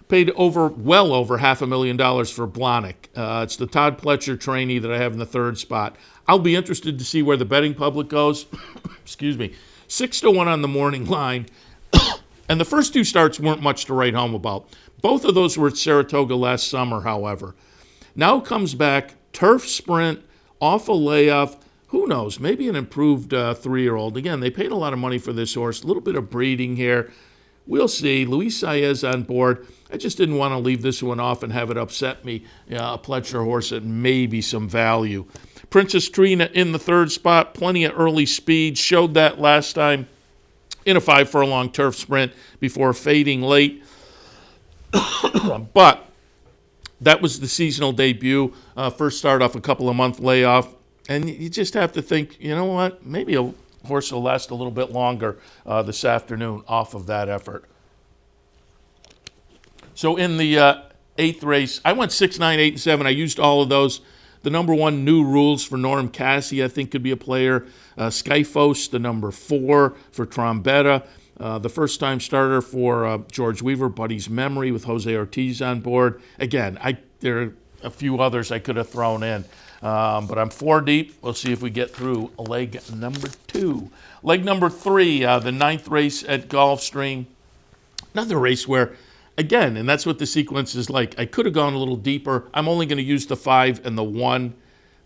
Speaker 3: Paid well over $500,000 for Blahnik. It's the Todd Pletcher trainee that I have in the third spot. I'll be interested to see where the betting public goes. Excuse me. 6-1 on the morning line. And the first two starts weren't much to write home about. Both of those were at Saratoga last summer, however. Now comes back, turf sprint, off a layoff. Who knows? Maybe an improved 3-year-old. Again, they paid a lot of money for this horse. A little bit of breeding here. We'll see. Luis Saez on board. I just didn't want to leave this one off and have it upset me. A Pletcher horse at maybe some value. Princess Trina in the third spot. Plenty of early speed. Showed that last time in a 5-furlong turf sprint before fading late. But that was the seasonal debut. First start off a couple of month layoff. And you just have to think, you know what, maybe a horse will last a little bit longer this afternoon off of that effort. So in the eighth race, I went 6, 9, 8, and 7. I used all of those. The number 1, New Rules for Norm Cassie, I think could be a player. Skyphos, the number 4 for Trombetta. The first-time starter for George Weaver, Buddy's Memory with Jose Ortiz on board. Again, there are a few others I could have thrown in. But I'm 4 deep. We'll see if we get through leg number 2. Leg number 3, the 9th race at Gulfstream. Another race where, again, and that's what the sequence is like, I could have gone a little deeper. I'm only going to use the 5 and the 1,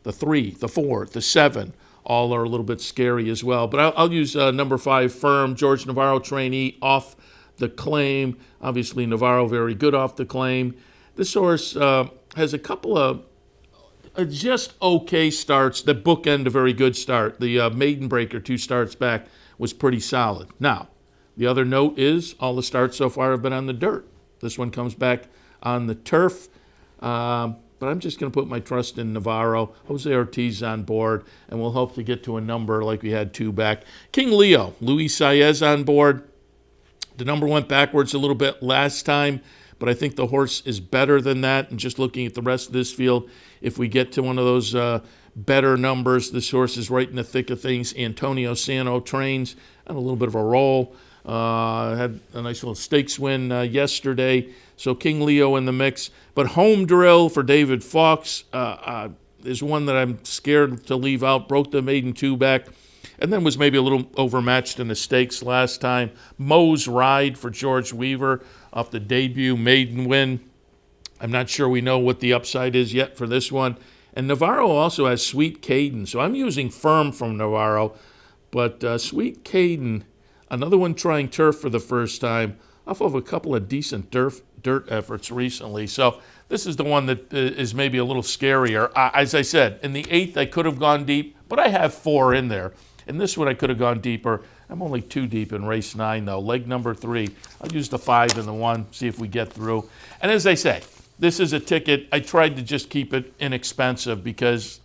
Speaker 3: the 3, the 4, the 7. All are a little bit scary as well. But I'll use number 5, Firm, George Navarro trainee, off the claim. Obviously, Navarro very good off the claim. This horse has a couple of just okay starts that bookend a very good start. The Maiden Breaker 2 starts back was pretty solid. Now, the other note is all the starts so far have been on the dirt. This one comes back on the turf. But I'm just going to put my trust in Navarro. Jose Ortiz on board, and we'll hope to get to a number like we had 2 back. King Leo, Luis Saez on board. The number went backwards a little bit last time, but I think the horse is better than that. And just looking at the rest of this field, if we get to one of those better numbers, this horse is right in the thick of things. Antonio Sano trains on a little bit of a roll. Had a nice little stakes win yesterday. So King Leo in the mix. But Home Drill for David Fox is one that I'm scared to leave out. Broke the maiden 2 back. And then was maybe a little overmatched in the stakes last time. Moe's Ride for George Weaver off the debut maiden win. I'm not sure we know what the upside is yet for this one. And Navarro also has Sweet Caden. So I'm using Firm from Navarro. But Sweet Caden, another one trying turf for the first time, off of a couple of decent dirt efforts recently. So this is the one that is maybe a little scarier. As I said, in the 8th, I could have gone deep, but I have 4 in there. In this one, I could have gone deeper. I'm only 2 deep in race 9, though. Leg number 3, I'll use the 5 and the 1, see if we get through. And as I say, this is a ticket. I tried to just keep it inexpensive because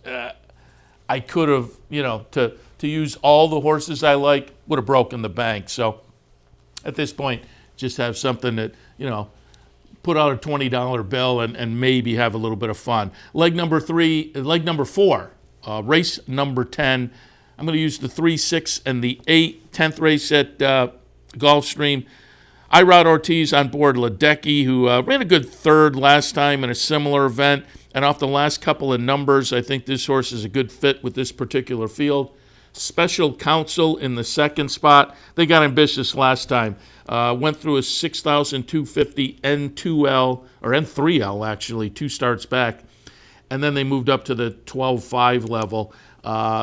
Speaker 3: I could have, to use all the horses I like, would have broken the bank. So at this point, just have something that, put out a $20 bill and maybe have a little bit of fun. Leg number 4, race number 10. I'm going to use the 3, 6, and the 8. 10th race at Gulfstream. Irod Ortiz on board Ledecky, who ran a good 3rd last time in a similar event. And off the last couple of numbers, I think this horse is a good fit with this particular field. Special Counsel in the 2nd spot. They got ambitious last time. Went through a 6,250 N2L, or N3L actually, 2 starts back. And then they moved up to the 12.5 level.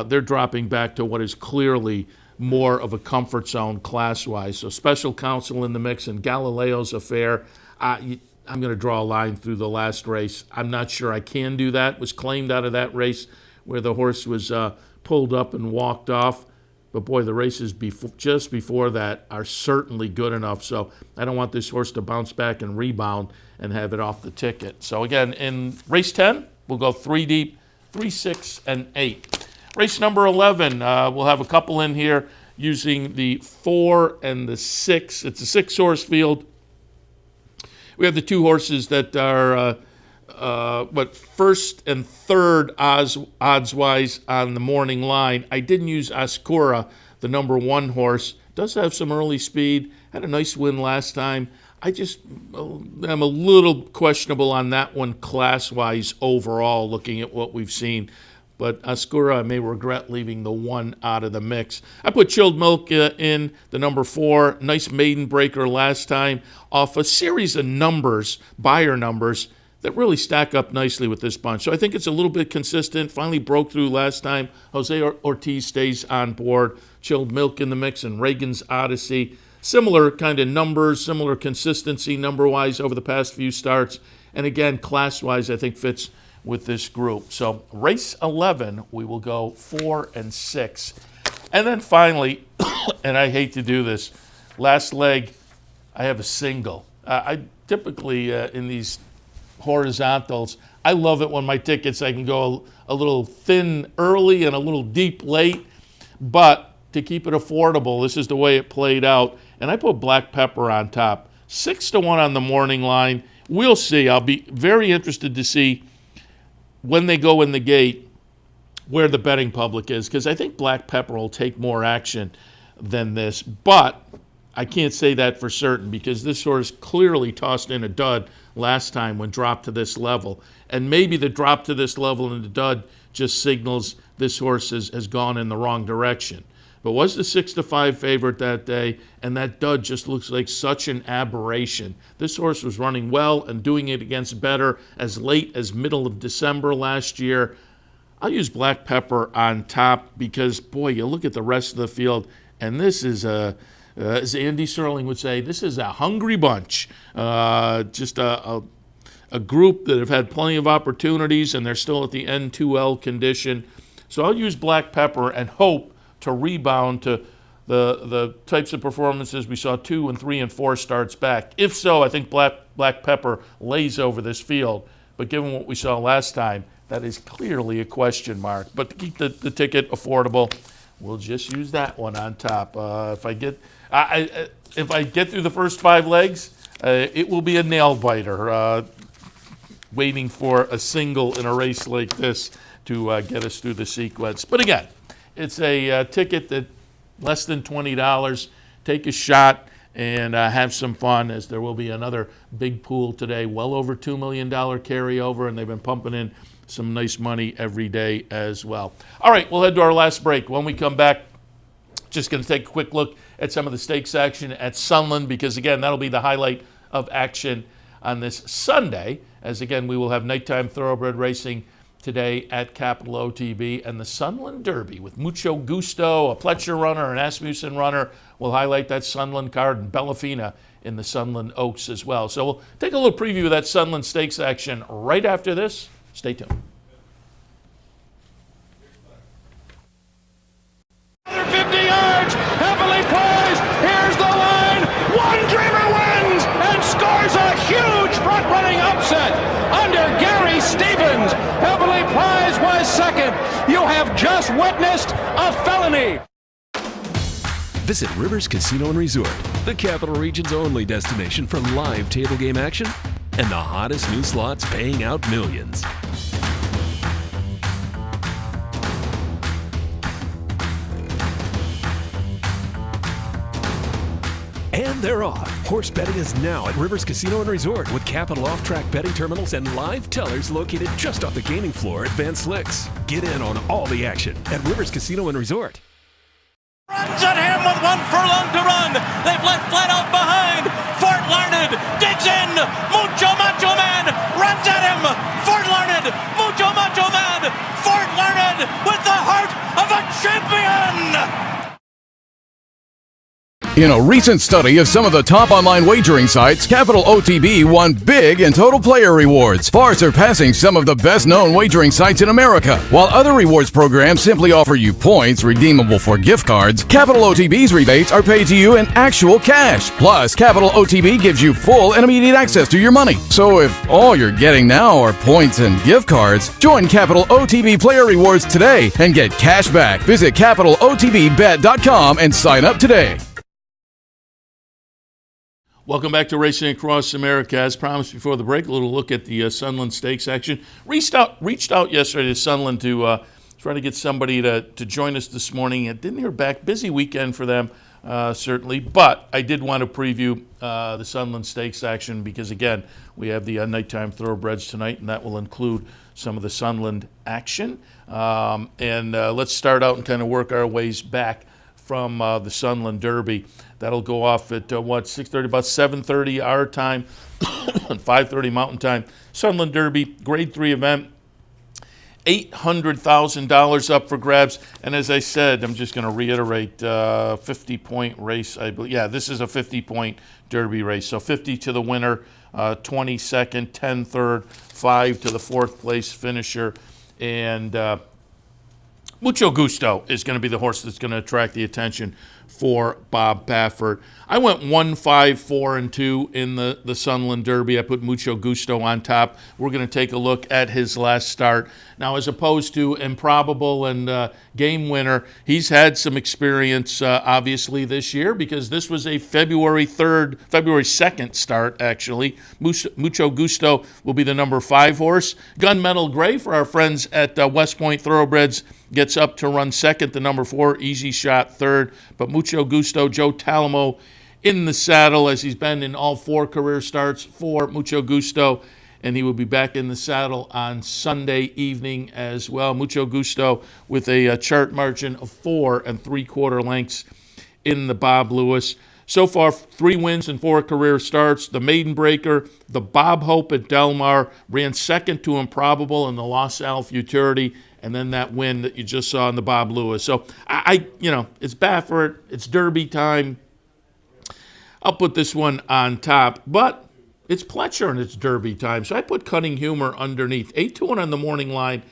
Speaker 3: They're dropping back to what is clearly more of a comfort zone class-wise. So Special Counsel in the mix, and Galileo's Affair. I'm going to draw a line through the last race. I'm not sure I can do that. Was claimed out of that race where the horse was pulled up and walked off. But boy, the races just before that are certainly good enough. So I don't want this horse to bounce back and rebound and have it off the ticket. So again, in race 10, we'll go 3 deep, 3, 6, and 8. Race number 11, we'll have a couple in here. using the 4 and the 6. It's a 6-horse field. We have the 2 horses that are first and third odds-wise on the morning line. I didn't use Ascura, the number 1 horse. Does have some early speed. Had a nice win last time. I'm a little questionable on that one class-wise overall, looking at what we've seen. But Ascura, I may regret leaving the 1 out of the mix. I put Chilled Milk in, the number 4. Nice maiden breaker last time off a series of numbers, Beyer numbers, that really stack up nicely with this bunch. So I think it's a little bit consistent. Finally broke through last time. Jose Ortiz stays on board. Chilled Milk in the mix and Reagan's Odyssey. Similar kind of numbers, similar consistency number-wise over the past few starts. And again, class-wise, I think fits with this group. So race 11, we will go 4 and 6. And then finally, and I hate to do this, last leg, I have a single. I typically, in these horizontals, I love it when my tickets, I can go a little thin early and a little deep late. But to keep it affordable, this is the way it played out. And I put Black Pepper on top. 6-1 on the morning line. We'll see. I'll be very interested to see when they go in the gate where the betting public is, because I think Black Pepper will take more action than this. But I can't say that for certain, because this horse clearly tossed in a dud last time when dropped to this level. And maybe the drop to this level and the dud just signals this horse has gone in the wrong direction. But was the 6-5 favorite that day, and that dud just looks like such an aberration. This horse was running well and doing it against better as late as middle of December last year. I'll use Black Pepper on top because, boy, you look at the rest of the field, and this is as Andy Serling would say, this is a hungry bunch. Just a group that have had plenty of opportunities, and they're still at the N2L condition. So I'll use Black Pepper and hope to rebound to the types of performances we saw 2 and 3 and 4 starts back. If so, I think Black Pepper lays over this field. But given what we saw last time, that is clearly a question mark. But to keep the ticket affordable, we'll just use that one on top. If I get through the first 5 legs, it will be a nail biter. Waiting for a single in a race like this to get us through the sequence. But again, it's a ticket that less than $20. Take a shot and have some fun, as there will be another big pool today, well over $2 million carryover, and they've been pumping in some nice money every day as well. All right, we'll head to our last break. When we come back, just going to take a quick look at some of the stakes action at Sunland, because again, that'll be the highlight of action on this Sunday, as again, we will have nighttime thoroughbred racing today at Capital OTB, and the Sunland Derby with Mucho Gusto, a Pletcher runner, an Asmussen runner. We'll highlight that Sunland card, and Bellafina in the Sunland Oaks as well. So we'll take a little preview of that Sunland Stakes action right after this. Stay tuned.
Speaker 8: 50 yards, heavily poised, here's the line, One Dreamer wins and scores a huge front-running upset under Gary Stevens. Heavily prized was second. You have just witnessed a felony.
Speaker 9: Visit Rivers Casino and Resort, the Capital Region's only destination for live table game action and the hottest new slots paying out millions. And they're off. Horse betting is now at Rivers Casino and Resort with Capital off-track betting terminals and live tellers located just off the gaming floor at Van Slyck's. Get in on all the action at Rivers Casino and Resort.
Speaker 10: Runs at him with 1 furlong to run. They've let flat out behind. Fort Larned digs in. Mucho Macho Man runs at him. Fort Larned, Mucho Macho Man. Fort Larned with the heart of a champion.
Speaker 7: In a recent study of some of the top online wagering sites, Capital OTB won big in total player rewards, far surpassing some of the best-known wagering sites in America. While other rewards programs simply offer you points redeemable for gift cards, Capital OTB's rebates are paid to you in actual cash. Plus, Capital OTB gives you full and immediate access to your money. So if all you're getting now are points and gift cards, join Capital OTB Player Rewards today and get cash back. Visit CapitalOTBBet.com and sign up today.
Speaker 3: Welcome back to Racing Across America. As promised before the break, a little look at the Sunland Stakes action. Reached out yesterday to Sunland to try to get somebody to join us this morning. I didn't hear back. Busy weekend for them, certainly. But I did want to preview the Sunland Stakes action because, again, we have the nighttime thoroughbreds tonight, and that will include some of the Sunland action. Let's start out and kind of work our ways back from the Sunland Derby. That'll go off at 6:30, about 7:30 our time, and 5:30 Mountain Time. Sunland Derby, Grade 3 event, $800,000 up for grabs. And as I said, I'm just going to reiterate, 50-point race. I believe, yeah, this is a 50-point Derby race. So 50 to the winner, 20 second, 10 third, 5 to the fourth place finisher, and Mucho Gusto is going to be the horse that's going to attract the attention for Bob Baffert. I went 1, 5, 4, and 2 in the Sunland Derby. I put Mucho Gusto on top. We're going to take a look at his last start. Now, as opposed to Improbable and Game Winner, he's had some experience, obviously, this year because this was a February 2nd start, actually. Mucho Gusto will be the number 5 horse. Gunmetal Gray for our friends at West Point Thoroughbreds gets up to run second, the number 4, Easy Shot third. But Mucho Gusto, Joe Talamo in the saddle as he's been in all 4 career starts for Mucho Gusto, and he will be back in the saddle on Sunday evening as well. Mucho Gusto with a chart margin of 4 3/4 lengths in the Bob Lewis. So far, 3 wins and 4 career starts. The Maiden Breaker, the Bob Hope at Del Mar, ran second to Improbable in the Los Al Futurity, and then that win that you just saw in the Bob Lewis. So, it's Baffert, it's Derby time. I'll put this one on top, but it's Pletcher and it's Derby time. So I put Cutting Humor underneath. 8-1 on the morning line.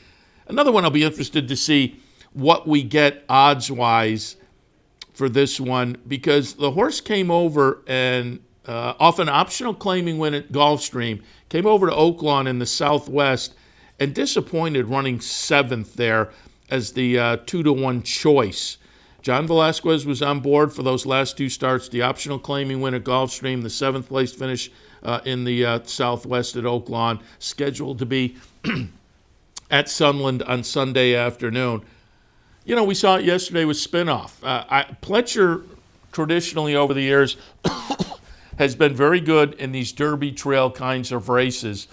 Speaker 3: Another one I'll be interested to see what we get odds-wise for this one because the horse came over and off an optional claiming win at Gulfstream, came over to Oaklawn in the Southwest and disappointed running 7th there as the 2-1 choice. John Velasquez was on board for those last 2 starts, the optional claiming win at Gulfstream, the 7th place finish in the Southwest at Oaklawn, scheduled to be at Sunland on Sunday afternoon. We saw it yesterday with Spinoff. Pletcher, traditionally over the years, has been very good in these Derby Trail kinds of races,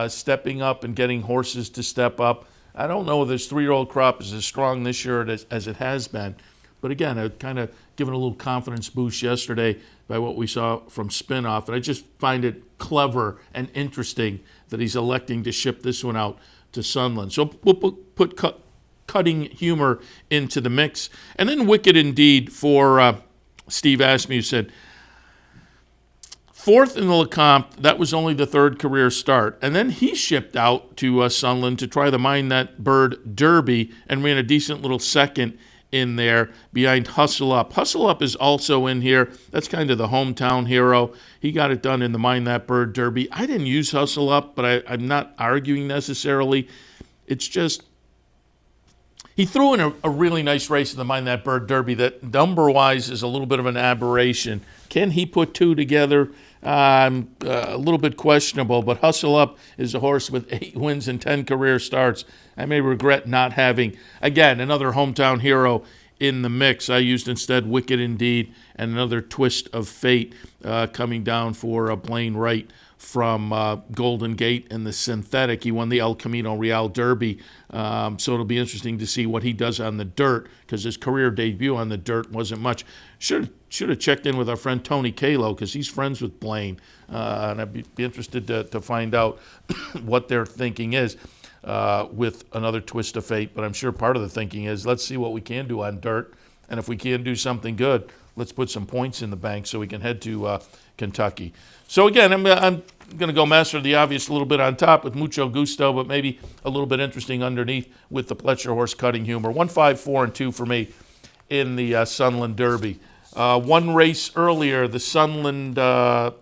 Speaker 3: stepping up and getting horses to step up. I don't know if this 3-year-old crop is as strong this year as it has been. But again, I kind of given a little confidence boost yesterday by what we saw from Spinoff. And I just find it clever and interesting that he's electing to ship this one out to Sunland. So we'll put Cutting Humor into the mix. And then Wicked Indeed for Steve Asmussen said, 4th in the Lecomte, that was only the 3rd career start. And then he shipped out to Sunland to try the Mind That Bird Derby and ran a decent little second in there behind Hustle Up. Hustle Up is also in here. That's kind of the hometown hero. He got it done in the Mind That Bird Derby. I didn't use Hustle Up, but I'm not arguing necessarily. It's just he threw in a really nice race in the Mind That Bird Derby that number-wise is a little bit of an aberration. Can he put 2 together? A little bit questionable, but Hustle Up is a horse with 8 wins and 10 career starts. I may regret not having, again, another hometown hero in the mix. I used instead Wicked Indeed and another Twist of Fate coming down for Blaine Wright from Golden Gate and the Synthetic. He won the El Camino Real Derby, so it'll be interesting to see what he does on the dirt because his career debut on the dirt wasn't much. Should have checked in with our friend Tony Kalo because he's friends with Blaine, and I'd be interested to find out what their thinking is with another Twist of Fate. But I'm sure part of the thinking is let's see what we can do on dirt, and if we can do something good, let's put some points in the bank so we can head to Kentucky. So again, I'm going to go master of the obvious a little bit on top with Mucho Gusto, but maybe a little bit interesting underneath with the Pletcher horse Cutting Humor. 1, 5, 4, and 2 for me in the Sunland Derby. One race earlier, the Sunland, the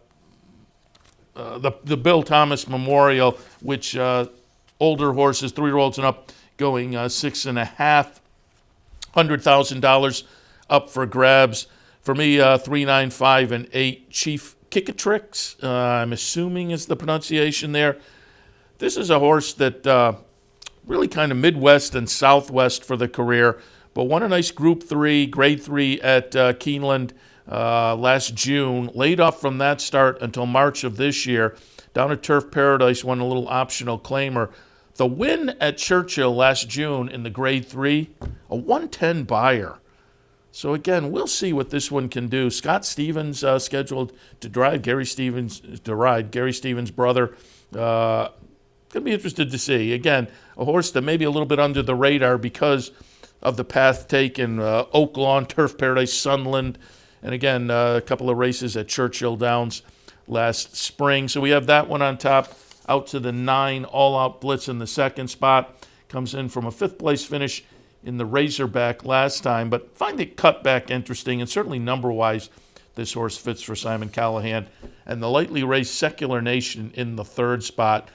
Speaker 3: Bill Thomas Memorial, which older horses, 3-year-olds and up, going $6.5 $100,000 up for grabs. For me, 3, 9, 5, and 8. Chief Kickatrix, I'm assuming is the pronunciation there. This is a horse that really kind of Midwest and Southwest for the career, but won a nice Group 3, Grade 3 at Keeneland last June. Laid off from that start until March of this year. Down at Turf Paradise, won a little optional claimer. The win at Churchill last June in the Grade 3, a 110 buyer. So again, we'll see what this one can do. Scott Stevens scheduled to ride. Gary Stevens' brother. Going to be interested to see. Again, a horse that may be a little bit under the radar because of the path taken. Oak Lawn, Turf Paradise, Sunland, and again, a couple of races at Churchill Downs last spring. So we have that one on top. Out to the 9, All Out Blitz in the second spot. Comes in from a 5th place finish in the Razorback last time, but find the cutback interesting, and certainly number-wise, this horse fits for Simon Callahan. And the lightly raced Secular Nation in the 3rd spot.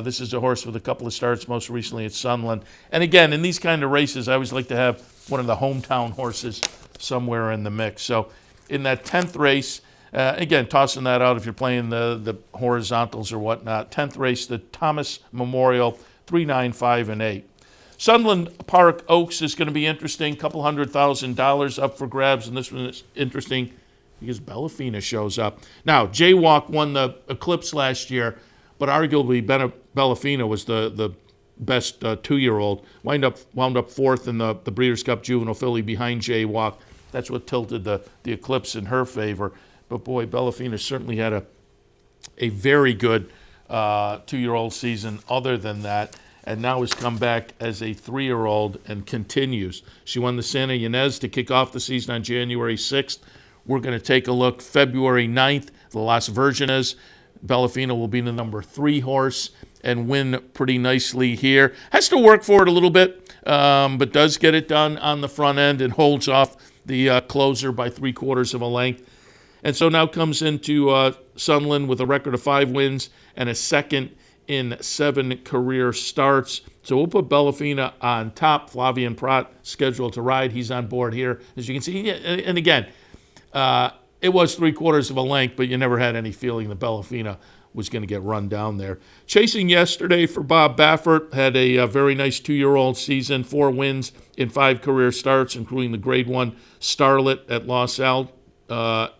Speaker 3: This is a horse with a couple of starts, most recently at Sunland. And again, in these kind of races, I always like to have one of the hometown horses somewhere in the mix. So in that 10th race, again, tossing that out if you're playing the horizontals or whatnot. 10th race, the Thomas Memorial, 3, 9, 5, and 8. Sunland Park Oaks is going to be interesting. Couple $100,000 up for grabs, and this one is interesting because Bellafina shows up. Now, Jaywalk won the Eclipse last year, but arguably Bellafina was the best 2-year-old. Wound up 4th in the Breeders' Cup Juvenile Filly behind Jaywalk. That's what tilted the Eclipse in her favor. But boy, Bellafina certainly had a very good 2-year-old season other than that, and now has come back as a 3-year-old and continues. She won the Santa Ynez to kick off the season on January 6th. We're going to take a look February 9th, the Las Virgenes. Bellafina will be the number 3 horse and win pretty nicely here. Has to work for it a little bit, but does get it done on the front end and holds off the closer by 3/4 of a length. And so now comes into Sunland with a record of 5 wins and a second in 7 career starts. So we'll put Bellafina on top. Flavian Prat scheduled to ride. He's on board here, as you can see. And again, it was 3/4 of a length, but you never had any feeling that Bellafina was going to get run down there. Chasing yesterday for Bob Baffert, had a very nice 2-year-old season, 4 wins in 5 career starts, including the Grade 1 Starlet at Los Al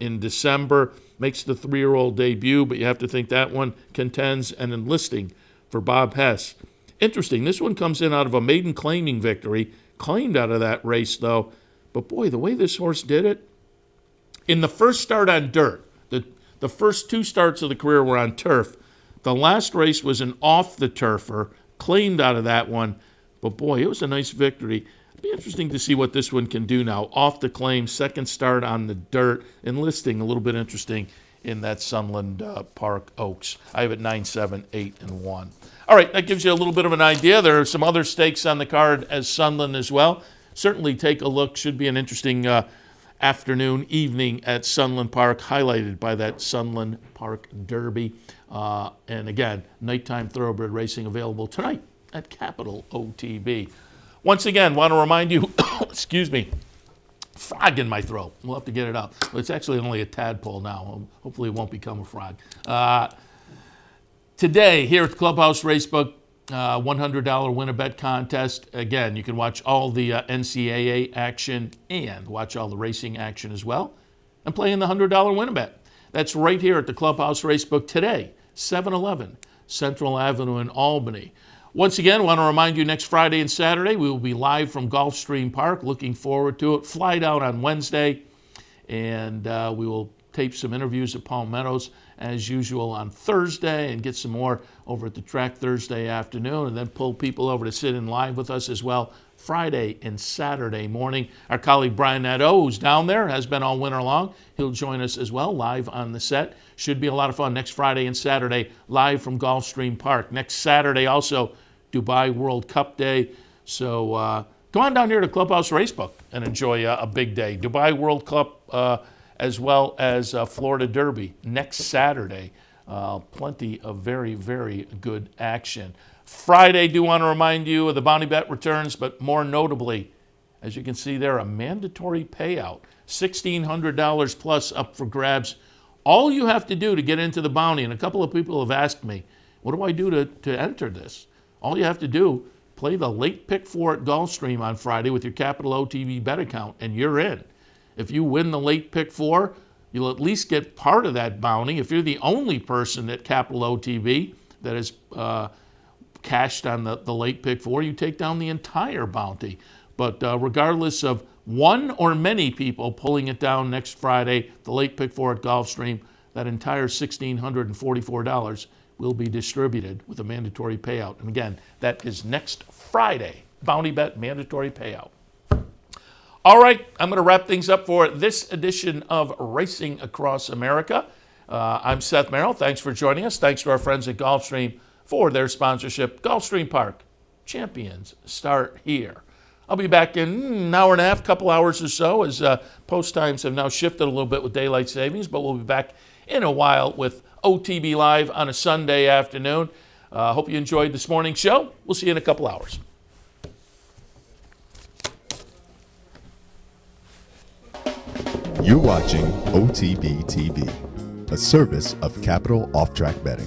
Speaker 3: in December. Makes the 3-year-old debut, but you have to think that one contends an enlisting for Bob Hess. Interesting, this one comes in out of a maiden claiming victory, claimed out of that race though, but boy, the way this horse did it, in the first start on dirt, the first 2 starts of the career were on turf. The last race was an off-the-turfer, claimed out of that one, but boy, it was a nice victory. It'll be interesting to see what this one can do now. Off the claim, second start on the dirt, enlisting a little bit interesting in that Sunland Park Oaks. I have it 9, 7, 8, and 1. All right, that gives you a little bit of an idea. There are some other stakes on the card as Sunland as well. Certainly take a look. Should be an interesting afternoon, evening at Sunland Park, highlighted by that Sunland Park Derby. And again, nighttime thoroughbred racing available tonight at Capital OTB. Once again, want to remind you, excuse me, frog in my throat. We'll have to get it out. Well, it's actually only a tadpole now. Hopefully it won't become a frog. Today, here at the Clubhouse Racebook, $100 win-a-bet contest. Again, you can watch all the NCAA action and watch all the racing action as well and play in the $100 win-a-bet. That's right here at the Clubhouse Racebook today, 711 Central Avenue in Albany. Once again, I want to remind you next Friday and Saturday, we will be live from Gulfstream Park. Looking forward to it. Fly down on Wednesday, and we will tape some interviews at Palmettos as usual on Thursday and get some more over at the track Thursday afternoon, and then pull people over to sit in live with us as well Friday and Saturday morning. Our colleague Brian Nadeau, who's down there, has been all winter long. He'll join us as well, live on the set. Should be a lot of fun next Friday and Saturday, live from Gulfstream Park. Next Saturday, also, Dubai World Cup Day. So come on down here to Clubhouse Racebook and enjoy a big day. Dubai World Cup as well as Florida Derby next Saturday. Plenty of very, very good action. Friday, do want to remind you of the bounty bet returns, but more notably, as you can see there, a mandatory payout, $1,600 plus up for grabs. All you have to do to get into the bounty, and a couple of people have asked me, what do I do to enter this? All you have to do, play the late pick 4 at Gulfstream on Friday with your Capital OTB bet account, and you're in. If you win the late pick 4, you'll at least get part of that bounty. If you're the only person at Capital OTB that is cashed on the late pick 4, you take down the entire bounty. But regardless of one or many people pulling it down next Friday, the late pick 4 at Gulfstream, that entire $1,644 will be distributed with a mandatory payout. And again, that is next Friday. Bounty bet mandatory payout. All right, I'm going to wrap things up for this edition of Racing Across America. I'm Seth Merrow. Thanks for joining us. Thanks to our friends at Gulfstream for their sponsorship. Gulfstream Park, champions start here. I'll be back in an hour and a half, couple hours or so, as post times have now shifted a little bit with daylight savings, but we'll be back in a while with OTB Live on a Sunday afternoon. Hope you enjoyed this morning's show. We'll see you in a couple hours.
Speaker 1: You're watching OTB TV, a service of Capital Off Track Betting.